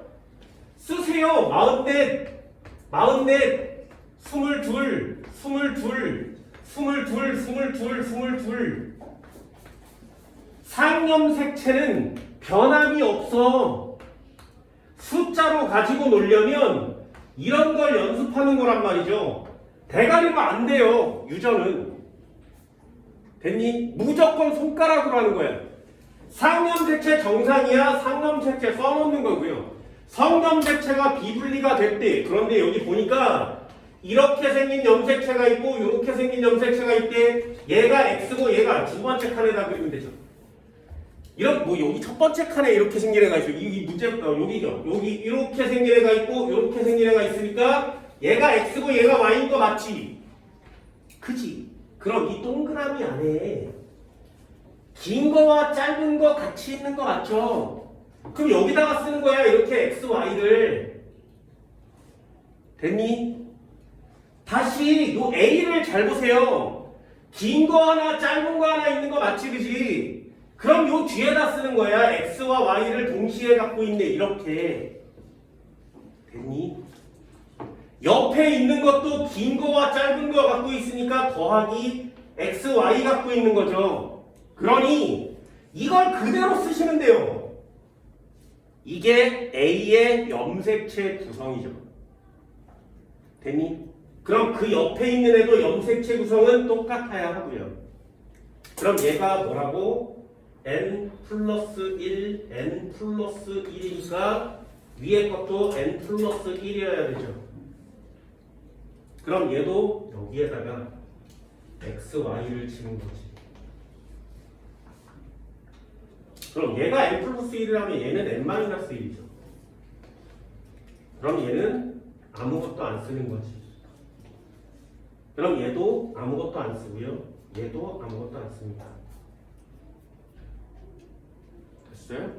쓰세요. 44, 22, 22 상염색체는 변함이 없어. 숫자로 가지고 놀려면 이런 걸 연습하는 거란 말이죠. 대가리로 안 돼요. 유전은. 됐니? 무조건 손가락으로 하는 거야. 상염색체 정상이야. 상염색체 써놓는 거고요. 성염색체가 비분리가 됐대. 그런데 여기 보니까 이렇게 생긴 염색체가 있고 이렇게 생긴 염색체가 있대. 얘가 X고 얘가 두 번째 칸에다 그리면 되죠. 이런 뭐 여기 첫 번째 칸에 이렇게 생긴 애가 있어. 이 문제 여기죠. 여기 이렇게 생긴 애가 있고 이렇게 생긴 애가 있으니까 얘가 X고 얘가 Y인 거 맞지? 그지? 그럼 이 동그라미 안에 긴 거와 짧은 거 같이 있는 거 맞죠? 그럼 여기다가 쓰는 거야. 이렇게 X, Y를. 됐니? 다시 요 A를 잘 보세요. 긴 거 하나 짧은 거 하나 있는 거 맞지? 그지? 그럼 요 뒤에다 쓰는 거야. X와 Y를 동시에 갖고 있네. 이렇게. 됐니? 옆에 있는 것도 긴 거와 짧은 거 갖고 있으니까 더하기 X, Y 갖고 있는 거죠. 그러니 이걸 그대로 쓰시면 돼요. 이게 A의 염색체 구성이죠. 됐니? 그럼 그 옆에 있는 애도 염색체 구성은 똑같아야 하고요. 그럼 얘가 뭐라고? N 플러스 1, N 플러스 1이니까 위에 것도 N 플러스 1이어야 되죠. 그럼 얘도 여기에다가 X, Y를 치는 거지. 그럼 얘가 N 플러스 1이라면 얘는 N 마이너스 1이죠. 그럼 얘는 아무것도 안 쓰는 거지. 그럼 얘도 아무것도 안 쓰고요. 얘도 아무것도 안 씁니다. 됐어요?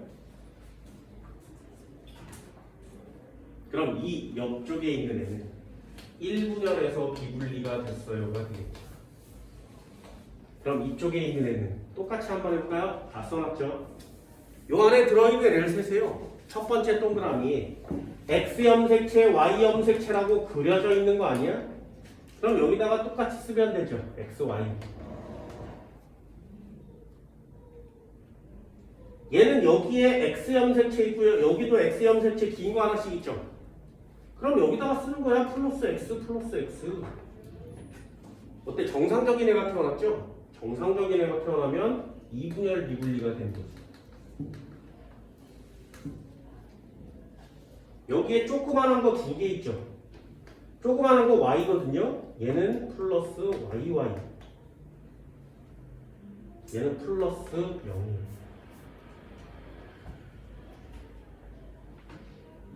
그럼 이 옆쪽에 있는 애는 1분열에서 비분리가 됐어요가 되겠죠. 그럼 이쪽에 있는 애는 똑같이 한번 해볼까요? 다 써놨죠? 요 안에 들어있는 애를 세세요. 첫 번째 동그라미 X 염색체, Y 염색체라고 그려져 있는 거 아니야? 그럼 여기다가 똑같이 쓰면 되죠. X, Y. 얘는 여기에 X 염색체 있고요. 여기도 X 염색체 긴 거 하나씩 있죠. 그럼 여기다가 쓰는 거야. 플러스 X, 플러스 X. 어때? 정상적인 애가 태어났죠? 정상적인 애가 태어나면 2분열 비분리가 된 거죠. 여기에 조그만한 거 2개 있죠. 조그마한 거 y거든요. 얘는 플러스 yy. 얘는 플러스 0이에요.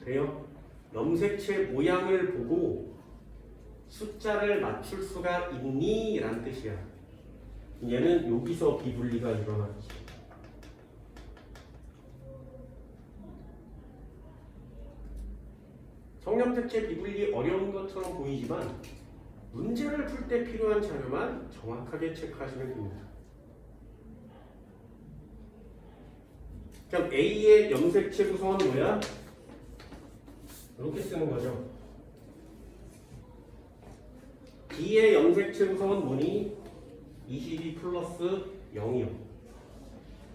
돼요? 염색체 모양을 보고 숫자를 맞출 수가 있니? 라는 뜻이야. 얘는 여기서 비분리가 일어나지. 성염색체 비분리 어려운 것처럼 보이지만 문제를 풀 때 필요한 자료만 정확하게 체크하시면 됩니다. 그럼 A의 염색체 구성은 뭐야? 이렇게 쓰는 거죠. B의 염색체 구성은 뭐니? 22 플러스 0이요.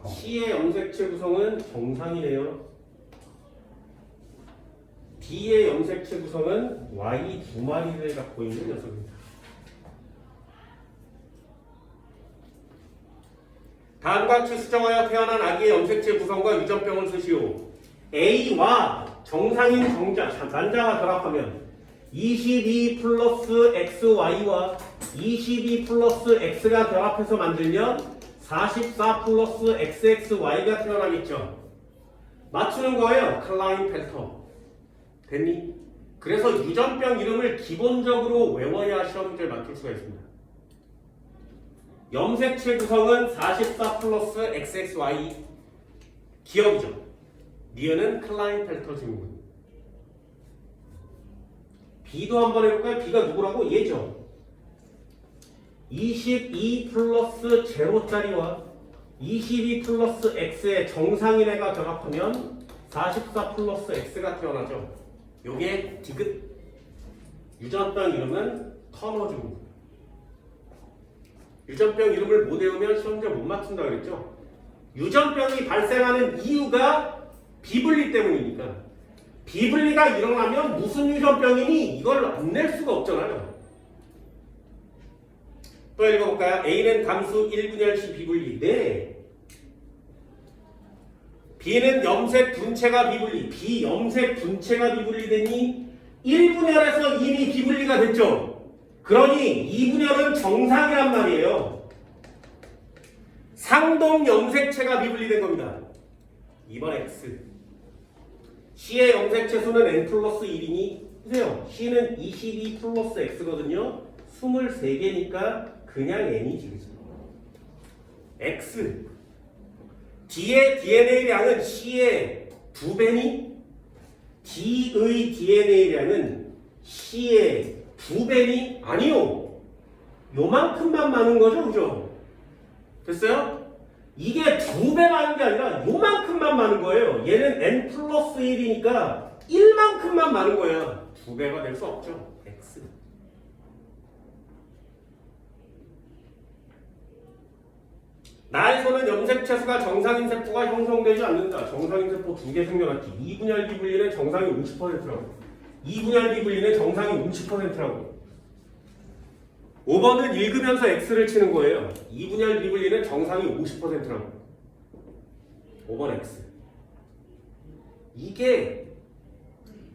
C의 염색체 구성은 정상이네요. D의 염색체 구성은 Y 두 마리를 갖고 있는 녀석입니다. 다음과 같이 수정하여 태어난 아기의 염색체 구성과 유전병을 쓰시오. A와 정상인 난자가 결합하면 22 플러스 XY와 22 플러스 X가 결합해서 만들면 44 플러스 XXY가 태어나겠죠. 맞추는 거예요. 클라인 펠터. 됐니? 그래서 유전병 이름을 기본적으로 외워야 시험 문제를 맞출 수가 있습니다. 염색체 구성은 44 플러스 XXY 기억이죠. 니은은 클라인 펠터 증후군. B도 한번 해볼까요? B가 누구라고? 얘죠. 22 플러스 제로짜리와 22 플러스 X의 정상인 애가 결합하면 44 플러스 X가 태어나죠. 요게 디귿. 유전병 이름은 터너 증후군. 유전병 이름을 못 외우면 시험제 못 맞춘다 그랬죠. 유전병이 발생하는 이유가 비분리 때문이니까. 비분리가 일어나면 무슨 유전병이니? 이걸 안 낼 수가 없잖아요. 또 읽어볼까요? A는 감수 1분열시 비분리. 네. B는 염색 분체가 비분리. B 염색 분체가 비분리 됐니? 1분열에서 이미 비분리가 됐죠. 그러니 2분열은 정상이란 말이에요. 상동 염색체가 비분리된 겁니다. 2번 X. C의 염색체 수는 N 플러스 1이니 보세요. C는 22 플러스 X거든요. 23개니까 그냥 N이지. 그죠? X. D의 DNA량은 C의 2배니? D의 DNA량은 C의 2배니? 아니요. 요만큼만 많은 거죠. 그죠? 됐어요? 이게 2배 많은 게 아니라 요만큼만 많은 거예요. 얘는 N 플러스 1이니까 1만큼만 많은 거야. 2배가 될 수 없죠. X. 나에서는 염색체 수가 정상인 세포가 형성되지 않는다. 정상인 세포 2개 생겨났지. 2분열 비분리는 정상이 50%라고. 2분열 비분리는 정상이 50%라고. 5번은 읽으면서 X를 치는 거예요. 2분열 비분리는 정상이 50%라고. 5번 X. 이게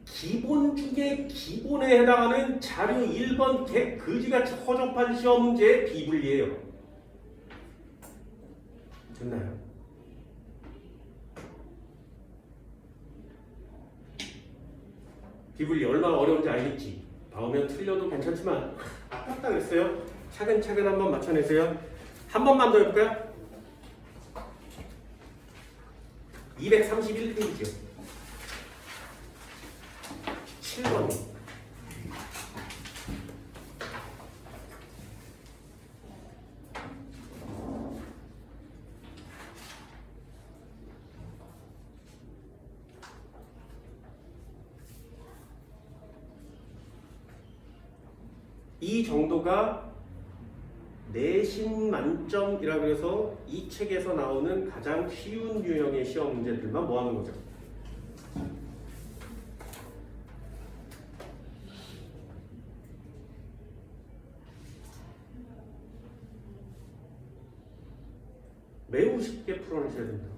기본 중에 기본에 해당하는 자료 1번 그지같이 허접한 시험 문제의 비분리예요. 됐나요? 비분리 얼마나 어려운지 알겠지? 나오면 틀려도 괜찮지만 아깝다 그랬어요. 차근차근 한번 맞춰내세요. 한 번만 더 해볼까요? 231페이지요. 7번. 이 정도가 내신 만점이라고 해서 이 책에서 나오는 가장 쉬운 유형의 시험 문제들만 모아놓은 거죠. 매우 쉽게 풀어내셔야 됩니다.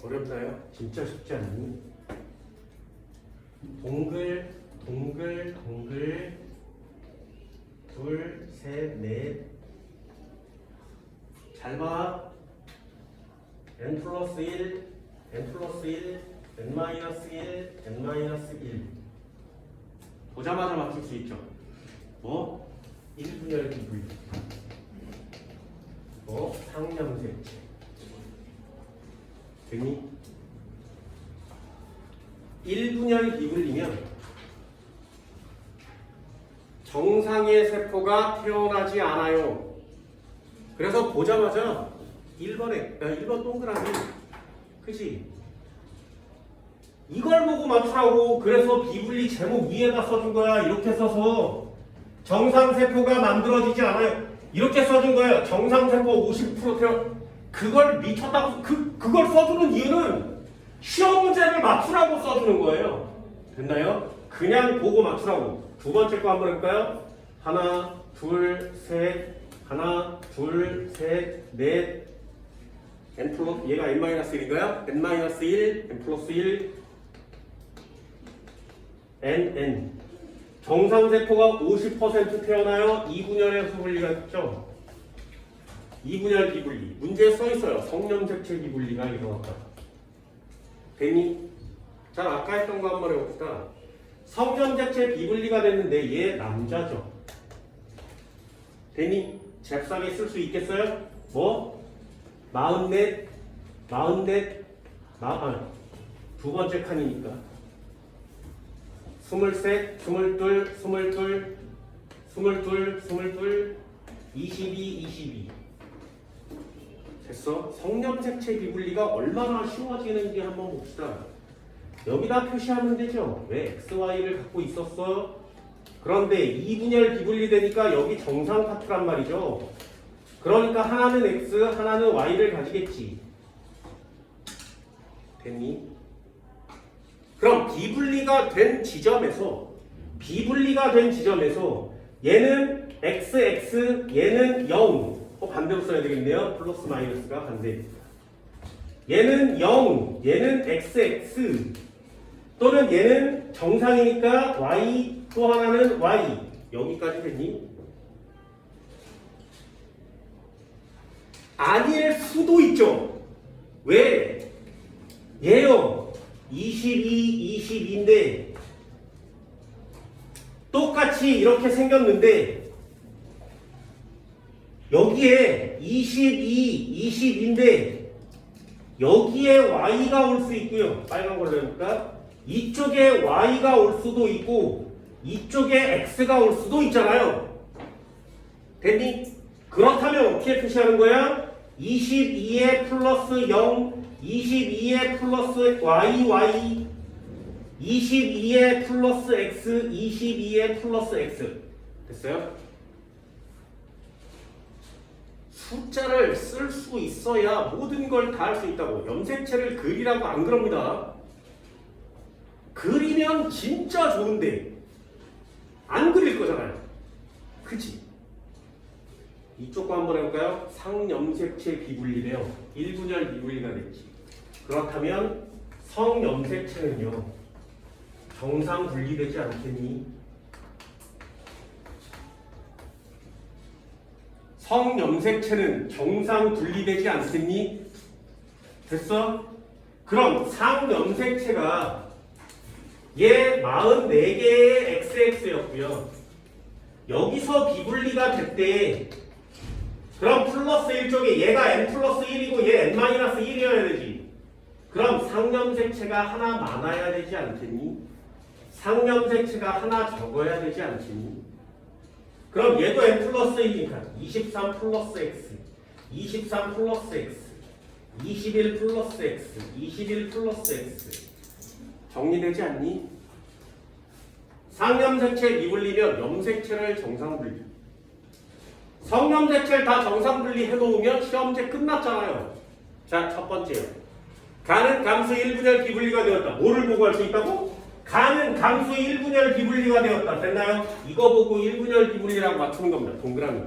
어렵나요? 진짜 쉽지 않니? 동글 동글 동글 둘, 셋, 넷. 잘 봐. n 플러스 1, n 플러스 1, n 마이너스 1, n 마이너스 1. 보자마자 맞출 수 있죠. 뭐? 1분열 기분리. 뭐? 상념색체. 되니? 1분열 기분리면 정상의 세포가 태어나지 않아요. 그래서 보자마자 1번 동그라미. 그치? 이걸 보고 맞추라고. 그래서 비분리 제목 위에다 써준 거야. 이렇게 써서 정상세포가 만들어지지 않아요. 이렇게 써준 거예요. 정상세포 50% 태어. 그걸 미쳤다고 그걸 써주는 이유는 시험 문제를 맞추라고 써주는 거예요. 됐나요? 그냥 보고 맞추라고. 두 번째 거 한번 해볼까요? 하나, 둘, 셋, 하나, 둘, 셋, 넷. n 플러스 얘가 n-1인가요? n-1, n 플러스 1, n. 정상세포가 50% 태어나요. 2분열에서 분리가 있죠. 2분열 비분리. 문제에 써있어요. 성념색체 비분리가 일어났다. 되니? 자, 아까 했던 거 한번 해봅시다. 성념색체 비분리가 됐는데 얘 남자죠. 되니? 잽싸게 쓸 수 있겠어요? 뭐? 44, 두 번째 칸이니까 23, 22, 22 됐어? 성념색체 비분리가 얼마나 쉬워지는지 한번 봅시다. 여기다 표시하면 되죠. 왜 XY를 갖고 있었어? 그런데 2분열 비분리 되니까 여기 정상 파트란 말이죠. 그러니까 하나는 X, 하나는 Y를 가지겠지. 됐니? 그럼 비분리가 된 지점에서 얘는 XX, 얘는 0. 반대로 써야 되겠네요. 플러스 마이너스가 반대. 얘는 0, 얘는 XX. 또는 얘는 정상이니까 Y, 또 하나는 Y. 여기까지 됐니? 아닐 수도 있죠. 왜? 얘요. 22, 22인데 똑같이 이렇게 생겼는데 여기에 22, 20인데 여기에 Y가 올 수 있고요. 빨간 걸로 해볼까? 이쪽에 Y가 올 수도 있고 이쪽에 X가 올 수도 있잖아요. 됐니? 그렇다면 어떻게 표시하는 거야? 22에 플러스 0, 22에 플러스 Y, 22에 플러스 X, 22에 플러스 X. 됐어요? 숫자를 쓸 수 있어야 모든 걸 다 할 수 있다고. 염색체를 그리라고 안 그럽니다. 그리면 진짜 좋은데 안 그릴 거잖아요. 그치? 이쪽 거 한번 해볼까요? 상염색체 비분리래요. 1분열 비분리가 됐지. 그렇다면 성염색체는요 정상 분리되지 않겠니? 성염색체는 정상 분리되지 않겠니? 됐어? 그럼 상염색체가 얘 44개의 XX였고요. 여기서 비분리가 됐대. 그럼 플러스 1쪽에 얘가 n 플러스 1이고 얘 n-1이어야 되지. 그럼 상염색체가 하나 많아야 되지 않겠니? 상염색체가 하나 적어야 되지 않겠니? 그럼 얘도 n 플러스 1이니까 23 플러스 x, 23 플러스 x, 21 플러스 x, 21 플러스 x. 정리되지 않니? 상염색체 미분리면 염색체를 정상분리. 성염색체를 다 정상분리 해놓으면 시험제 끝났잖아요. 자, 첫 번째요. 가는 감수 1분열 비분리가 되었다. 뭐를 보고 할 수 있다고? 가는 감수 1분열 비분리가 되었다. 됐나요? 이거 보고 1분열 비분리라고 맞추는 겁니다. 동그라미.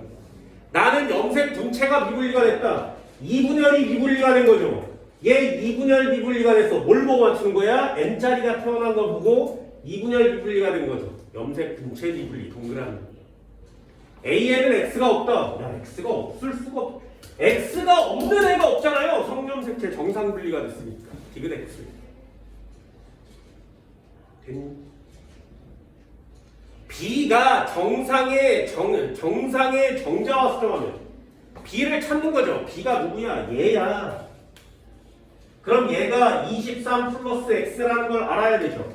나는 염색 분체가 비분리가 됐다. 2분열이 비분리가 된 거죠. 얘 2분열 비분리가 됐어. 뭘 보고 맞추는 거야? n자리가 태어난 걸 보고 2분열 비분리가 된 거죠. 염색 분체 비분리 동그라미. A에는 X가 없다. 야, X가 없을 수가 없. X가 없는 애가 없잖아요. 성염색체 정상 분리가 됐으니까. 디귿 X. B가 정상의 정자와 수정하면 B를 찾는 거죠. B가 누구야? 얘야. 그럼 얘가 23 플러스 X라는 걸 알아야 되죠.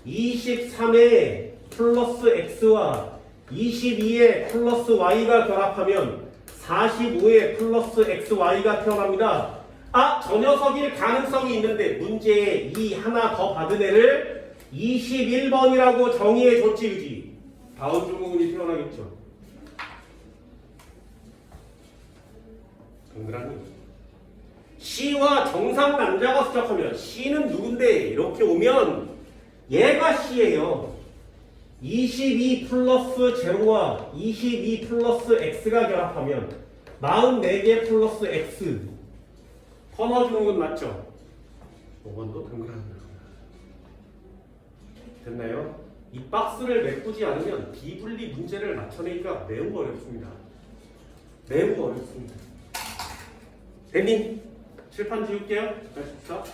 23에 플러스 X와 22에 플러스 Y가 결합하면 45에 플러스 XY가 태어납니다. 아, 저 녀석일 가능성이 있는데 문제에 이 하나 더 받은 애를 21번이라고 정의해 줬지, 그지? 다음 중국운이 태어나겠죠. 동그라미. C와 정상 남자가 수작하면 C는 누군데? 이렇게 오면 얘가 C예요. 22 플러스 제로와 22 플러스 X가 결합하면 44개 플러스 X. 퍼넣어주는 건 맞죠? 5번도 동그라미. 됐나요? 이 박스를 메꾸지 않으면 비분리 문제를 맞춰내기가 매우 어렵습니다. 매우 어렵습니다. 됐니? 칠판 지울게요. 14.